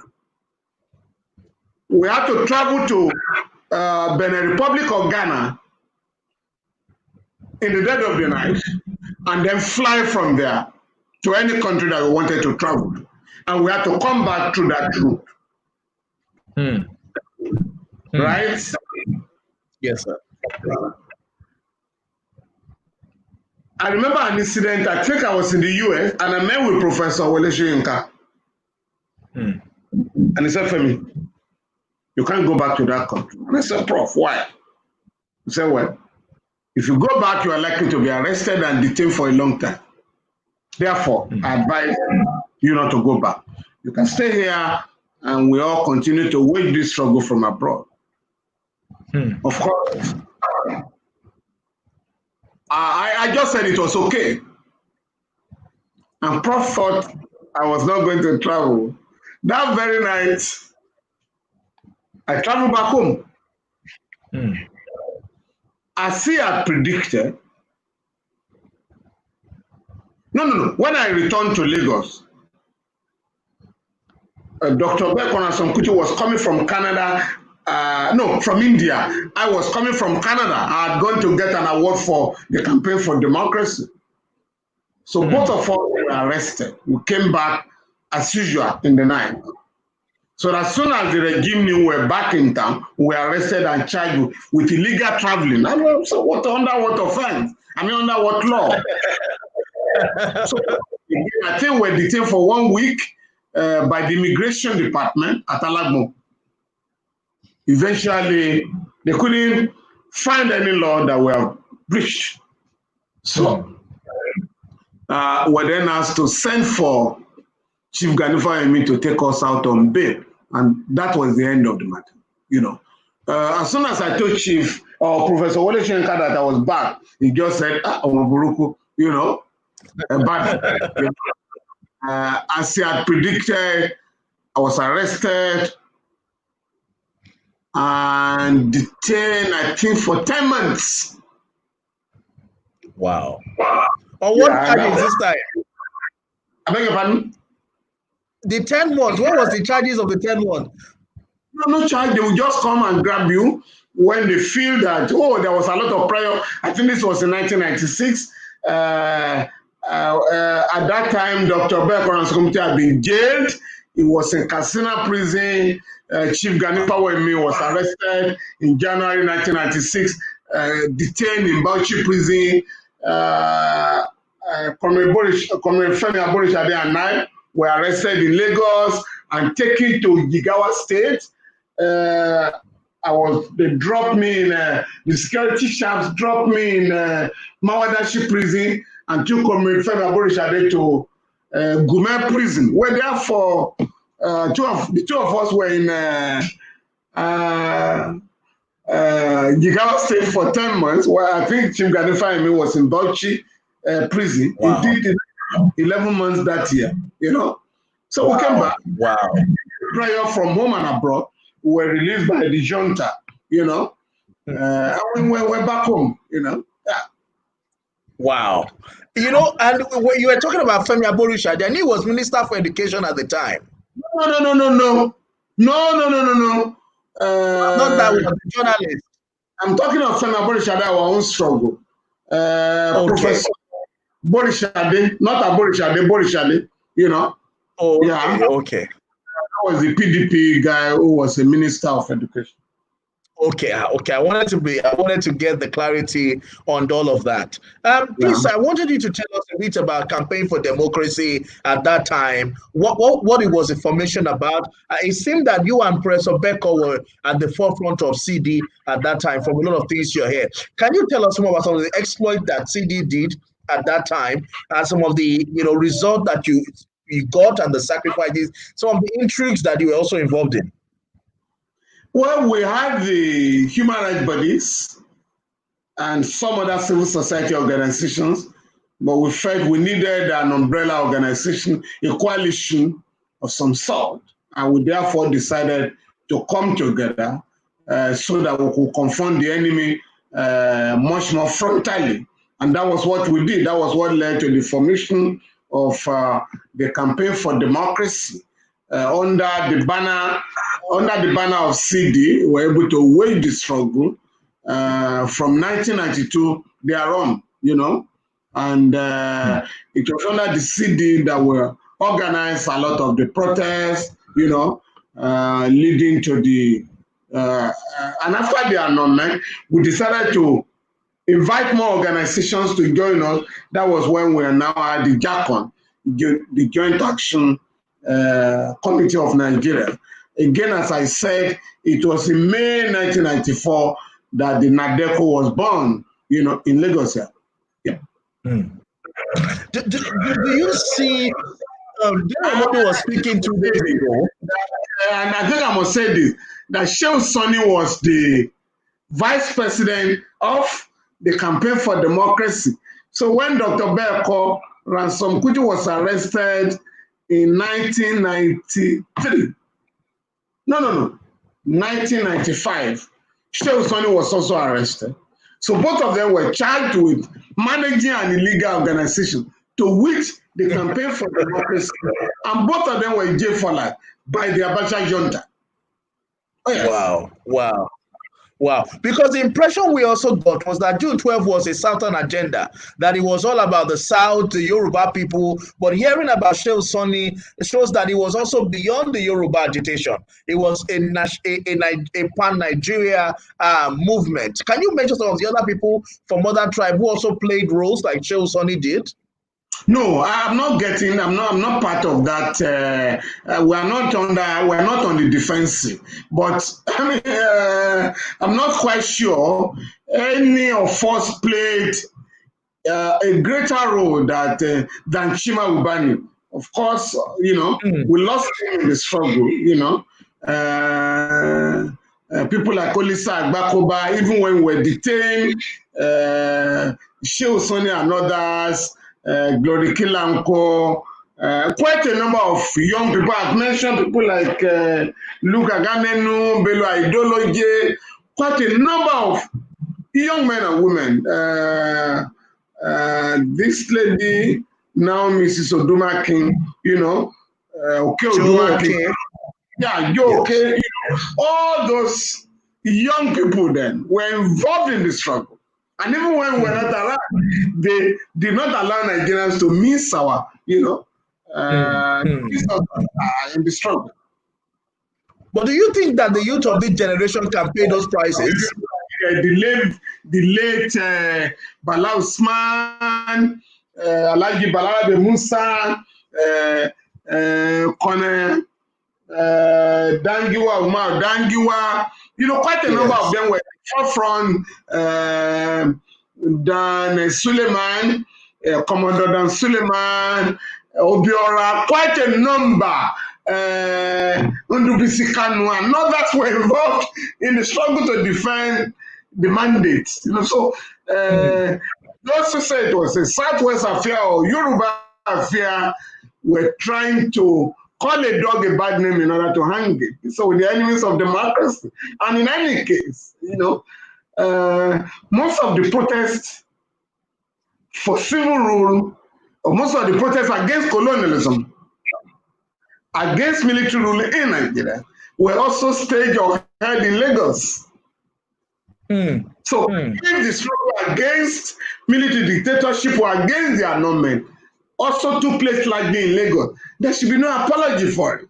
we had to travel to Benin Republic or Ghana in the dead of the night, and then fly from there to any country that we wanted to travel to. And we had to come back through that route. Right? Yes, sir. I remember an incident, I think I was in the US, and I met with Professor Wole Soyinka. And he said, Femi, you can't go back to that country. And I said, Prof, why? He said, well, if you go back, you are likely to be arrested and detained for a long time. Therefore, I advise you not to go back. You can stay here, and we all continue to wage this struggle from abroad. Of course, I just said it was okay. And Prof thought I was not going to travel. That very night, I traveled back home. As he had predicted, no. When I returned to Lagos, Dr. Bekonason was coming from Canada, from India. I was coming from Canada. I had gone to get an award for the campaign for democracy. So both of us were arrested. We came back as usual in the night. So as soon as the regime knew we were back in town, we were arrested and charged with illegal traveling. I mean, so under what offense? I mean, under what law? So I think we were detained for 1 week by the immigration department at Alagmo. Eventually, they couldn't find any law that we have breached. So we're then asked to send for Chief Ganifa and me to take us out on bail. And that was the end of the matter, you know. As soon as I told Chief or Professor Wole Soyinka that I was back, he just said, Omoburuku, you know. As he had predicted, I was arrested and detained, I think, for 10 months. Wow. On what charges this time? I beg your pardon? The 10 months, what was the charges of the 10 months? No charge. They will just come and grab you when they feel that, oh, there was a lot of prior. I think this was in 1996. At that time, Dr. Bekona's committee had been jailed. He was in Katsina prison. Chief Ganifa Wemi was arrested in January 1996, detained in Bauchi prison. Comrade Femi Falana and I were arrested in Lagos and taken to Jigawa State. They dropped me in, the security chaps dropped me in Mawadashi prison and took Comrade Femi Falana to Gume prison. We're there for the two of us were in Jigawa State for 10 months, while I think Chief Ganifa and me was in Bauchi prison. Wow. He did 11 months that year, you know. So we came back. Wow. Prior from home and abroad, we were released by the junta, you know. And we went back home, you know. Yeah. Wow. You know, and when you were talking about Femi Falana, and he was Minister for Education at the time. No. Not that one, the journalist. I'm talking of Femi Falana, our own struggle. Okay. Professor Borishade, not a Borishade, you know. Oh, yeah. Okay. That was the PDP guy who was a Minister of Education. Okay. I wanted to get the clarity on all of that. Please, I wanted you to tell us a bit about Campaign for Democracy at that time. What it was information about. It seemed that you and Professor Beko were at the forefront of CD at that time from a lot of things you heard. Can you tell us more about some of the exploits that CD did at that time and some of the results that you got and the sacrifices, some of the intrigues that you were also involved in? Well, we had the human rights bodies and some other civil society organizations, but we felt we needed an umbrella organization, a coalition of some sort, and we therefore decided to come together so that we could confront the enemy much more frontally. And that was what we did. That was what led to the formation of the Campaign for Democracy. Under the banner of CD, we were able to wage the struggle from 1992 thereon, and it was under the CD that we organized a lot of the protests, leading to the, and after the annulment, we decided to invite more organizations to join us. That was when we are now at the JACON, the Joint Action Committee of Nigeria. Again, as I said, it was in May 1994 that the NADECO was born, in Lagos. Yeah. Mm. Do you see, Modi was speaking 2 days ago, and I think I must say this, that Shehu Sani was the vice president of the Campaign for Democracy. So when Dr. Beko Ransom Kuti was arrested in 1993, 1995, Shehu Sani was also arrested. So both of them were charged with managing an illegal organization to which the Campaign for Democracy, and both of them were in jail for life by the Abacha junta. Oh, yes. Wow. Because the impression we also got was that June 12 was a Southern agenda, that it was all about the South, the Yoruba people. But hearing about Shehu Sani shows that it was also beyond the Yoruba agitation. It was a pan-Nigeria movement. Can you mention some of the other people from other tribes who also played roles like Shehu Sani did? No, I'm not part of that. We're not on the defensive, but I'm not quite sure any of us played a greater role than Chima Ubani. Of course, we lost him in the struggle. People like Olisa Agbakoba, even when we were detained, Shehu Sani and others. Glory Kilanko, quite a number of young people. I've mentioned people like Luka Ganenu, Bello Ideology, quite a number of young men and women. This lady, now Mrs. Oduma King, Oduma King. Yeah, okay. All those young people then were involved in the struggle. And even when we're not around, they did not allow Nigerians to miss our, in the struggle. But do you think that the youth of this generation can pay those prices? The late Bala Usman, Alhaji Balarabe Musa, Kone Dangiwa, Umar Dangiwa, quite a number of them were forefront. Dan Suleiman, Commander Dan Suleiman, Obiora, quite a number. Ndubisi Kanu and others were involved in the struggle to defend the mandate. So those who said it was a Southwest affair or Yoruba affair were trying to call a dog a bad name in order to hang it. So the enemies of democracy. And in any case, most of the protests for civil rule, or most of the protests against colonialism, against military rule in Nigeria, were also staged or held in Lagos. So if the struggle against military dictatorship or against the annulment also took place largely in Lagos, there should be no apology for it.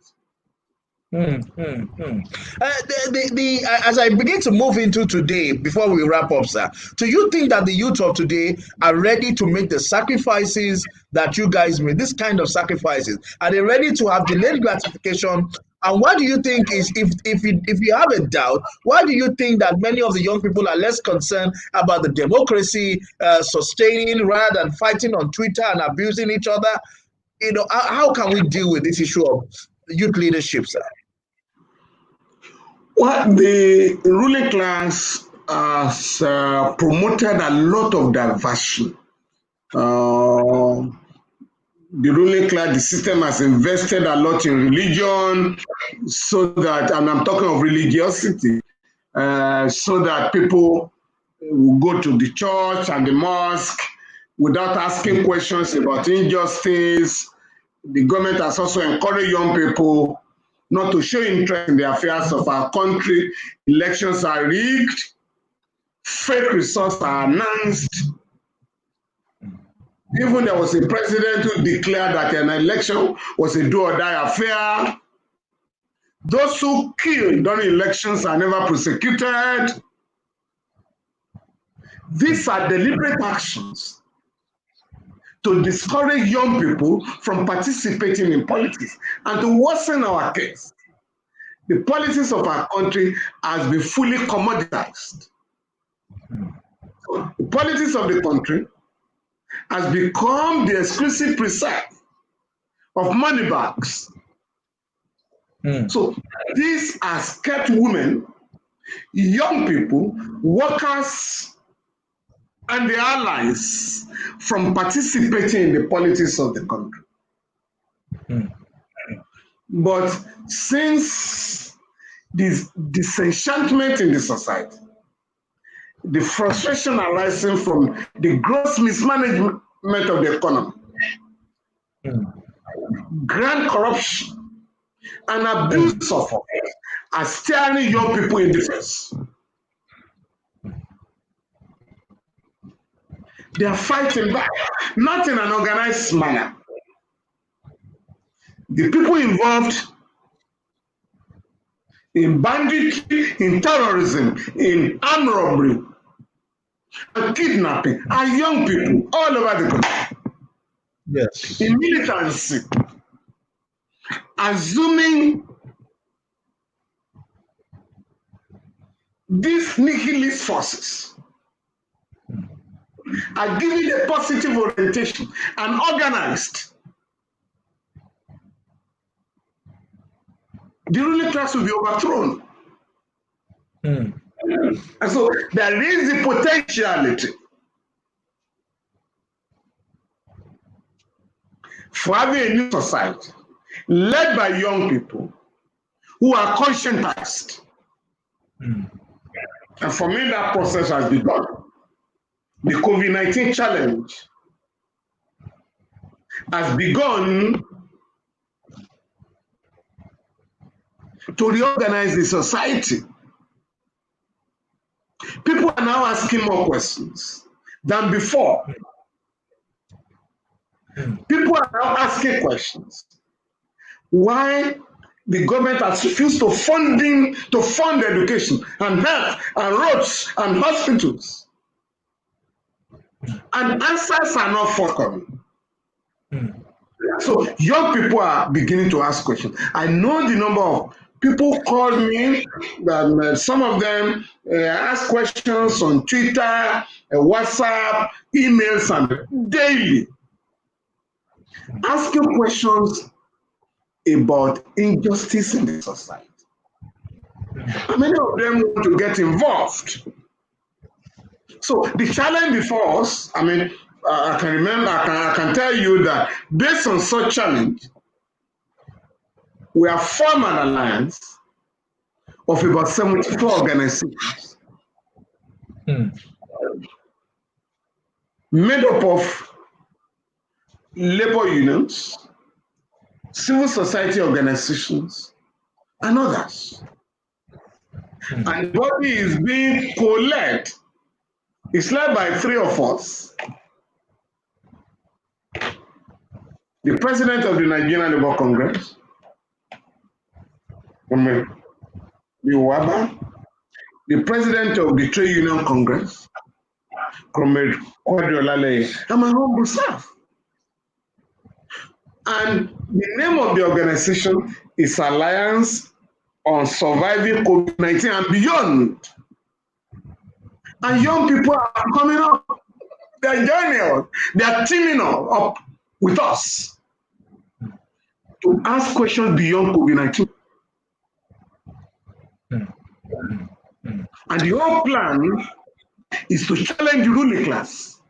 As I begin to move into today, before we wrap up, sir, do you think that the youth of today are ready to make the sacrifices that you guys made, this kind of sacrifices? Are they ready to have delayed gratification? And why do you think is, if you have a doubt, why do you think that many of the young people are less concerned about the democracy sustaining rather than fighting on Twitter and abusing each other? How can we deal with this issue of youth leadership, sir? Well, the ruling class has promoted a lot of diversion. The ruling class, the system has invested a lot in religion, so that, and I'm talking of religiosity, so that people will go to the church and the mosque without asking questions about injustice. The government has also encouraged young people not to show interest in the affairs of our country. Elections are rigged, fake results are announced. Even there was a president who declared that an election was a do or die affair. Those who killed during elections are never prosecuted. These are deliberate actions to discourage young people from participating in politics and to worsen our case. The politics of our country has been fully commoditized. The politics of the country has become the exclusive preserve of money bags. So this has kept women, young people, workers, and their allies from participating in the politics of the country. But since this disenchantment in the society, the frustration arising from the gross mismanagement of the economy, grand corruption, and abuse of it are staring young people in the face. They are fighting back, not in an organized manner. The people involved in banditry, in terrorism, in armed robbery, and kidnapping are young people all over the country. Yes. In militancy, assuming these nihilist forces are given a positive orientation and organized, the ruling class will be overthrown. And so there is the potentiality for having a new society led by young people who are conscientized. And for me, that process has begun. The COVID-19 challenge has begun to reorganize the society. People are now asking more questions than before. People are now asking questions. Why the government has refused to fund education and health and roads and hospitals? And answers are not forthcoming. So young people are beginning to ask questions. I know the number of people call me, some of them ask questions on Twitter, WhatsApp, emails, and daily. Asking questions about injustice in the society. And many of them want to get involved. So the challenge before us, I can tell you that based on such challenge, we have formed an alliance of about 74 organizations made up of labor unions, civil society organizations, and others. And the body is being co-led. It's led by three of us. The president of the Nigerian Labour Congress, the president of the Trade Union Congress, and my humble self. And the name of the organization is Alliance on Surviving COVID-19 and Beyond. And young people are coming up. They're joining us. They're teaming up with us to ask questions beyond COVID-19. And the whole plan is to challenge the ruling class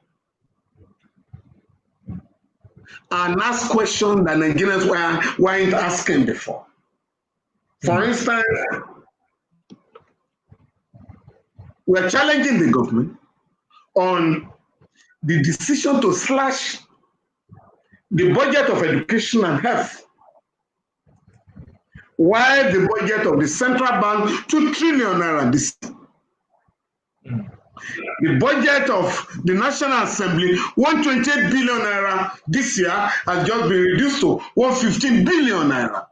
and ask questions that Nigerians weren't asking before. For instance, we're challenging the government on the decision to slash the budget of education and health, while the budget of the central bank, 2 trillion naira this year. The budget of the National Assembly, 128 billion naira this year, has just been reduced to 115 billion naira.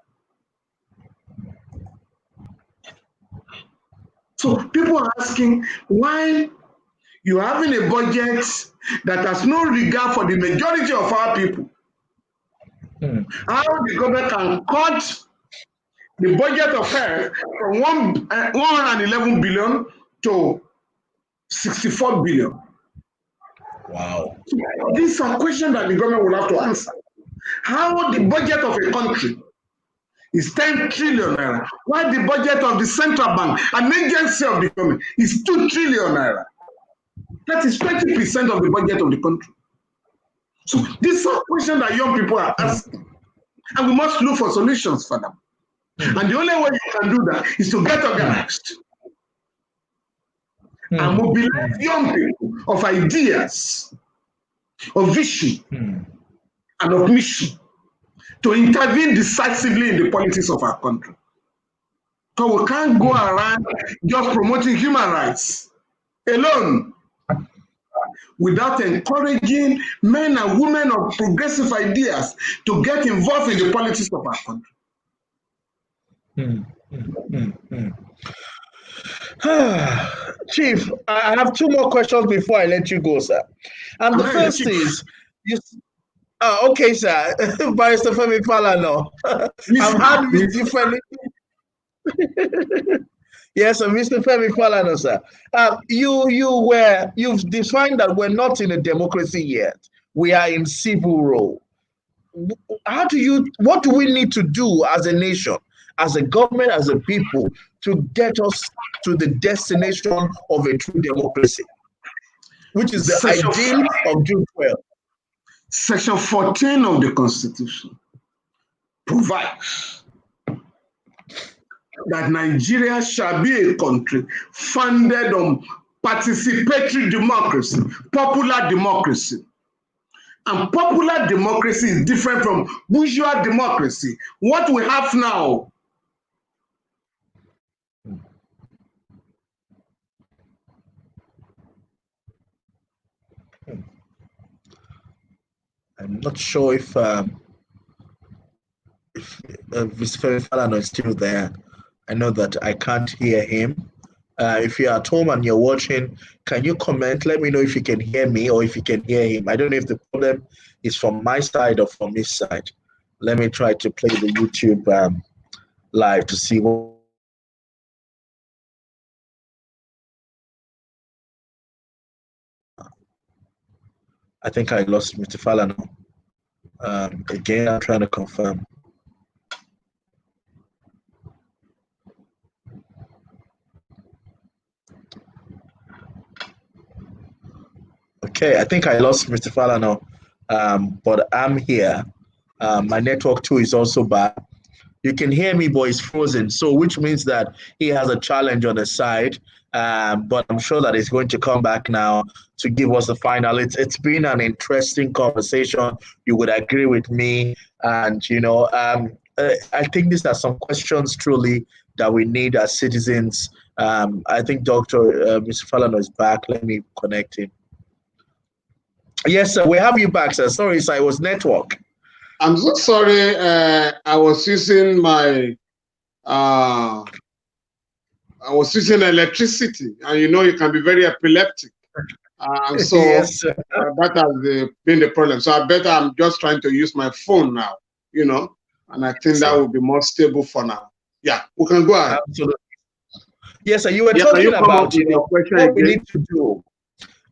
So people are asking why you're having a budget that has no regard for the majority of our people. How the government can cut the budget of health from 111 billion to 64 billion. Wow. So these are questions that the government will have to answer. How the budget of a country is 10 trillion naira, while the budget of the central bank, an agency of the government, is 2 trillion naira. That is 20% of the budget of the country. So these are questions that young people are asking, and we must look for solutions for them. And the only way you can do that is to get organized and mobilize young people of ideas, of vision, and of mission to intervene decisively in the politics of our country. So we can't go around just promoting human rights alone without encouraging men and women of progressive ideas to get involved in the politics of our country. Chief, I have 2 more questions before I let you go, sir. And the first is, okay, sir, Barrister Femi Falana. I've had with different. Yes, Mr. Femi Falana, sir. You've defined that we're not in a democracy yet. We are in civil rule. What do we need to do as a nation, as a government, as a people, to get us to the destination of a true democracy, which is the ideal of June 12th? Section 14 of the Constitution provides that Nigeria shall be a country founded on participatory democracy, popular democracy. And popular democracy is different from bourgeois democracy. What we have now I'm not sure if Mr. Femi Falana is still there. I know that I can't hear him. If you're at home and you're watching, can you comment? Let me know if you can hear me or if you can hear him. I don't know if the problem is from my side or from his side. Let me try to play the YouTube live to see what. I think I lost Mr. Falana. Again, I'm trying to confirm. Okay, I think I lost Mr. Falana, but I'm here. My network too is also bad. You can hear me, but it's frozen. So which means that he has a challenge on the side. But I'm sure that he's going to come back now to give us the final. It's been an interesting conversation. You would agree with me. And, I think these are some questions truly that we need as citizens. I think Mr. Falana is back. Let me connect him. Yes, sir, we have you back, sir. Sorry, sir, it was network. I'm so sorry. I was using my I was using electricity, and you can be very epileptic. So yes, that has been the problem. So I'm just trying to use my phone now, and I think that will be more stable for now. Yeah, we can go ahead. Absolutely. Yes, sir, you were talking about what we need to do.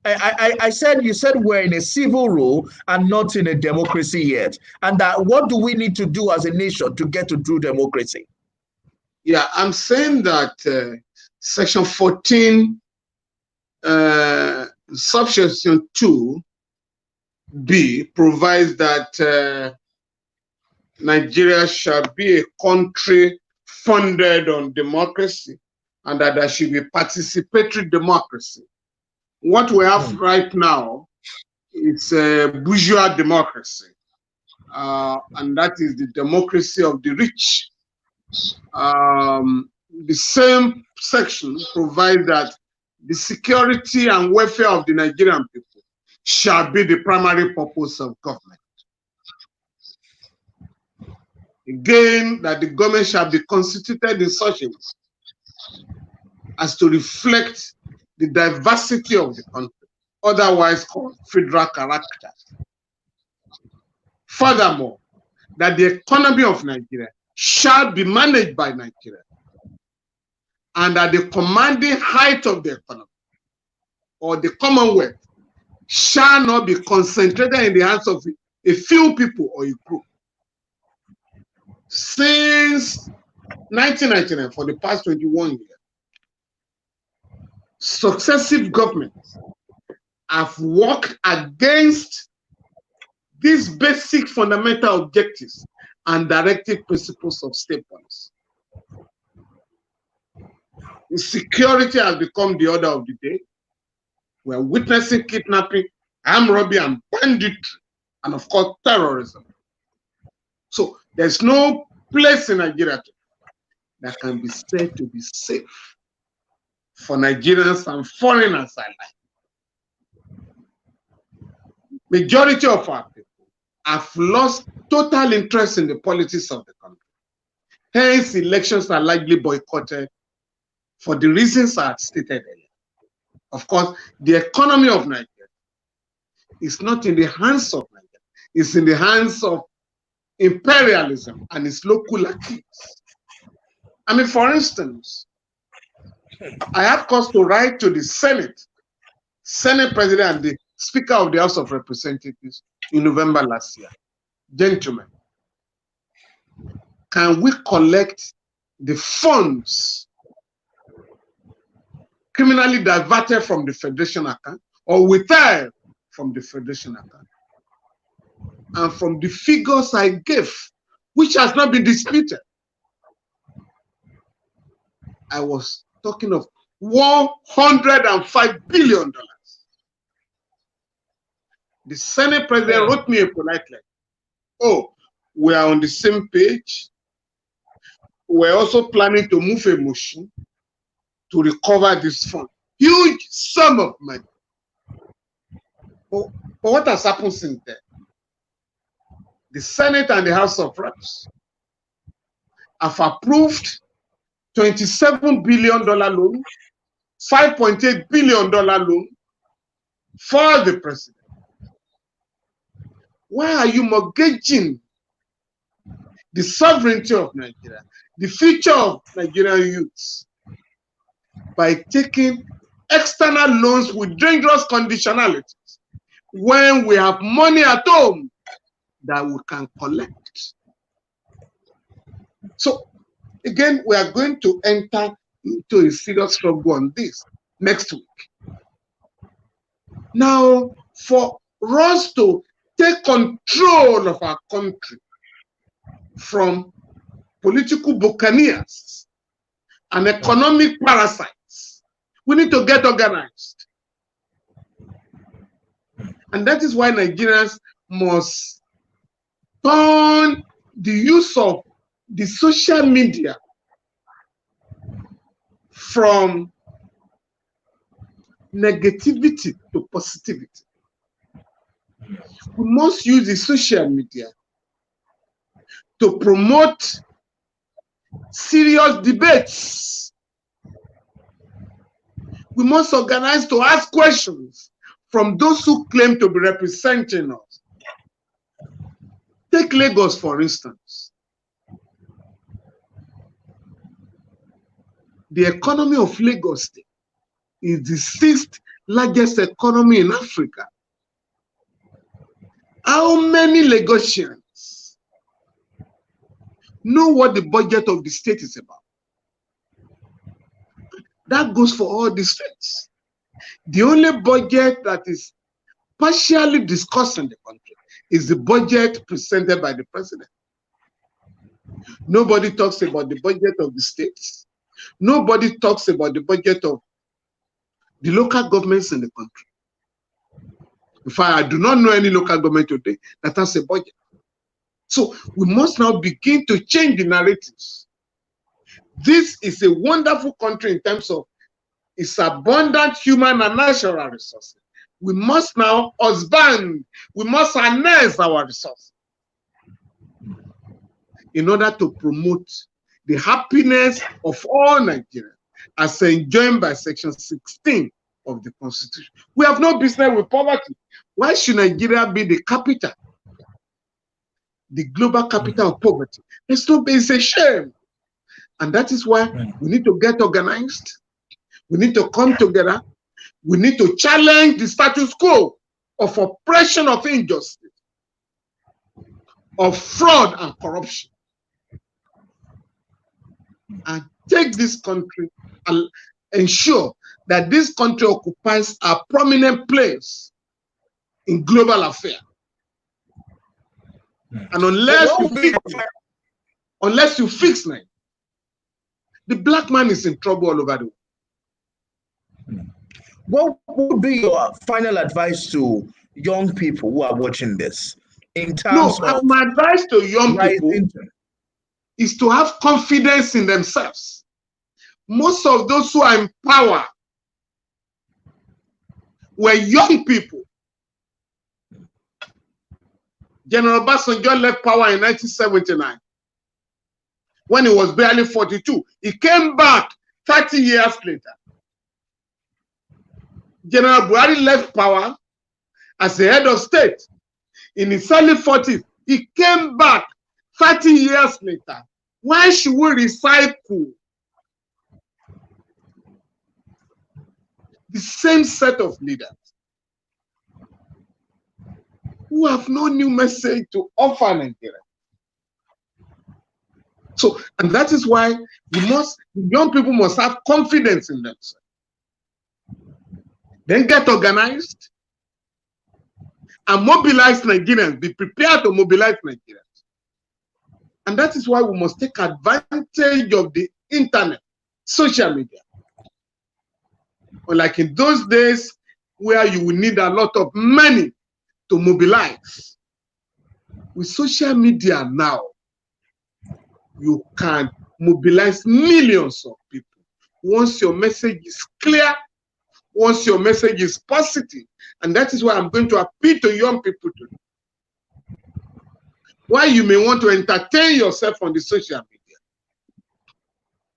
You said we're in a civil rule and not in a democracy yet. And that what do we need to do as a nation to get to true democracy? Yeah, I'm saying that Section 14, subsection 2B provides that Nigeria shall be a country founded on democracy and that there should be participatory democracy. What we have right now is a bourgeois democracy, and that is the democracy of the rich. The same section provides that the security and welfare of the Nigerian people shall be the primary purpose of government. Again, that the government shall be constituted in such a way as to reflect the diversity of the country, otherwise called federal character. Furthermore, that the economy of Nigeria shall be managed by Nigeria, and that the commanding height of the economy or the Commonwealth shall not be concentrated in the hands of a few people or a group. Since 1999, for the past 21 years, successive governments have worked against these basic fundamental objectives and directive principles of state policy. Security has become the order of the day. We're witnessing kidnapping, armed robbery, and banditry, and of course, terrorism. So there's no place in Nigeria that can be said to be safe for Nigerians and foreigners alike. Majority of our people have lost total interest in the politics of the country. Hence, elections are likely boycotted for the reasons I had stated earlier. Of course, the economy of Nigeria is not in the hands of Nigeria. It's in the hands of imperialism and its local activities. I mean, for instance, I have cause to write to the Senate President and the Speaker of the House of Representatives in November last year. Gentlemen, can we collect the funds criminally diverted from the Federation account or withheld from the Federation account? And from the figures I gave, which has not been disputed, I was talking of $105 billion. The Senate President wrote me a polite letter. Oh, we are on the same page. We're also planning to move a motion to recover this fund. Huge sum of money. But what has happened since then? The Senate and the House of Reps have approved $27 billion loan, $5.8 billion loan for the president. Why are you mortgaging the sovereignty of Nigeria, the future of Nigerian youths, by taking external loans with dangerous conditionalities when we have money at home that we can collect? So again, we are going to enter into a serious struggle on this next week. Now, for us to take control of our country from political buccaneers and economic parasites, we need to get organized. And that is why Nigerians must turn the use of the social media from negativity to positivity. We must use the social media to promote serious debates. We must organize to ask questions from those who claim to be representing us. Take Lagos, for instance. The economy of Lagos State is the 6th largest economy in Africa. How many Lagosians know what the budget of the state is about? That goes for all the states. The only budget that is partially discussed in the country is the budget presented by the president. Nobody talks about the budget of the states. Nobody talks about the budget of the local governments in the country. In fact, I do not know any local government today that has a budget. So we must now begin to change the narratives. This is a wonderful country in terms of its abundant human and natural resources. We must now husband, we must harness our resources in order to promote the happiness of all Nigerians as enjoined by Section 16 of the Constitution. We have no business with poverty. Why should Nigeria be the capital, the global capital of poverty? It's a shame. And that is why we need to get organized. We need to come together. We need to challenge the status quo of oppression, of injustice, of fraud and corruption, and take this country and ensure that this country occupies a prominent place in global affairs. And unless you fix Nigeria, the black man is in trouble all over the world. What would be your final advice to young people who are watching this? In terms of my advice to young people is to have confidence in themselves. Most of those who are in power were young people. General Obasanjo left power in 1979 when he was barely 42. He came back 30 years later. General Buhari left power as the head of state in his early 40s. He came back 30 years later. Why should we recycle the same set of leaders who have no new message to offer Nigeria? So, and that is why young people must have confidence in themselves. Then get organized and mobilize Nigerians, be prepared to mobilize Nigerians. And that is why we must take advantage of the internet, social media. Unlike in those days where you will need a lot of money to mobilize. With social media now, you can mobilize millions of people. Once your message is clear, once your message is positive, and that is why I'm going to appeal to young people today. While you may want to entertain yourself on the social media,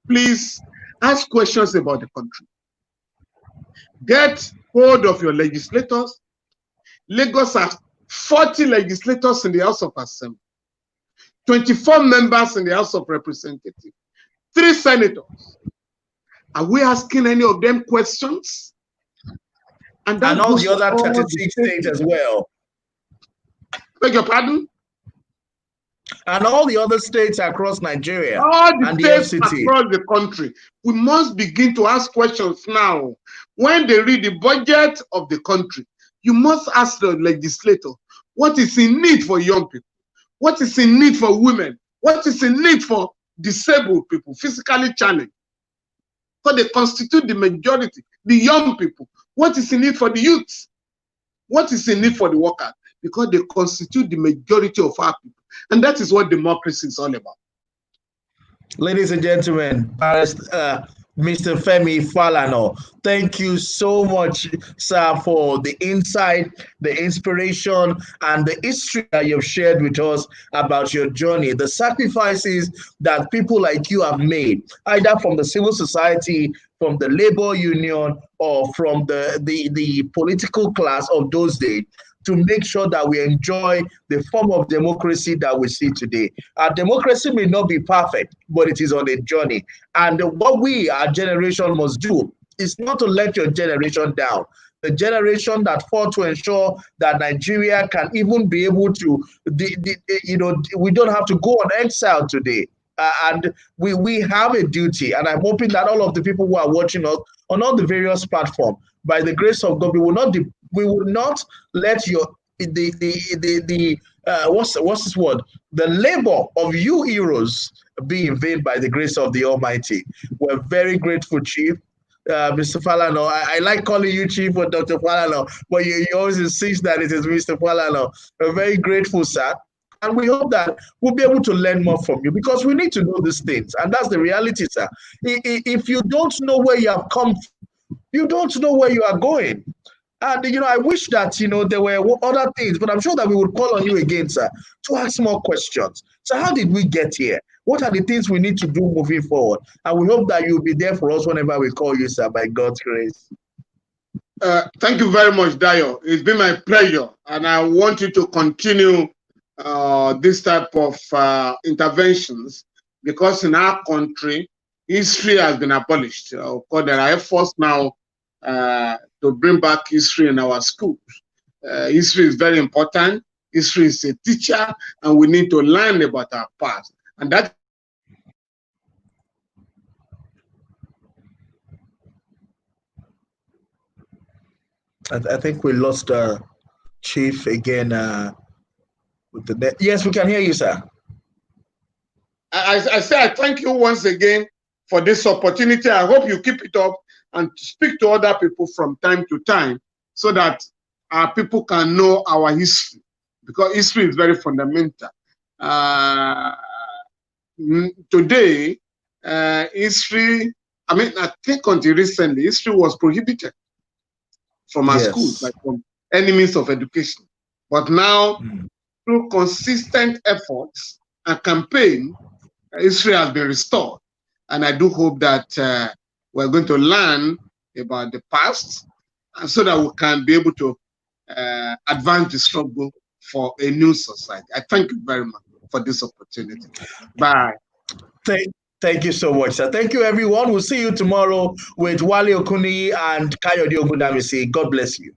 please ask questions about the country. Get hold of your legislators. Lagos has 40 legislators in the House of Assembly, 24 members in the House of Representatives, 3 senators. Are we asking any of them questions? And all the other 36 states as well. Beg your pardon? And all the other states across Nigeria. All the and states the FCT. across the country. We must begin to ask questions now. When they read the budget of the country, you must ask the legislator, what is in need for young people? What is in need for women? What is in need for disabled people, physically challenged? Because they constitute the majority, the young people. What is in need for the youth? What is in need for the workers? Because they constitute the majority of our people. And that is what democracy is all about. Ladies and gentlemen, Mr. Femi Falana, thank you so much, sir, for the insight, the inspiration, and the history that you've shared with us about your journey, the sacrifices that people like you have made, either from the civil society, from the labor union, or from the political class of those days, to make sure that we enjoy the form of democracy that we see today. Our democracy may not be perfect, but it is on a journey. And what we, our generation, must do is not to let your generation down. The generation that fought to ensure that Nigeria can even be able to, we don't have to go on exile today. and we have a duty, and I'm hoping that all of the people who are watching us on all the various platforms, by the grace of God, we will not let your what's this word? The labor of you heroes be in vain by the grace of the Almighty. We're very grateful, Chief. Mr. Falana, I like calling you Chief or Dr. Falana, but you always insist that it is Mr. Falana. We're very grateful, sir. And we hope that we'll be able to learn more from you, because we need to know these things. And that's the reality, sir. If you don't know where you have come from, you don't know where you are going. And, I wish that, there were other things, but I'm sure that we would call on you again, sir, to ask more questions. So how did we get here? What are the things we need to do moving forward? And we hope that you'll be there for us whenever we call you, sir, by God's grace. Thank you very much, Dayo. It's been my pleasure. And I want you to continue this type of interventions, because in our country, history has been abolished. Of course, there are efforts now to bring back history in our schools. History is very important. History is a teacher, and we need to learn about our past. And that I think we lost Chief again with the net. Yes, we can hear you, sir. I say I thank you once again for this opportunity. I hope you keep it up and speak to other people from time to time, so that our people can know our history, because history is very fundamental. Today, history, I think until recently, history was prohibited from our schools, like from any means of education. But now, through consistent efforts and campaign, history has been restored. And I do hope that we're going to learn about the past, and so that we can be able to advance the struggle for a new society. I thank you very much for this opportunity. Bye. Thank you so much, sir. Thank you, everyone. We'll see you tomorrow with Wale Okuni and Kayode Ogundamisi. God bless you.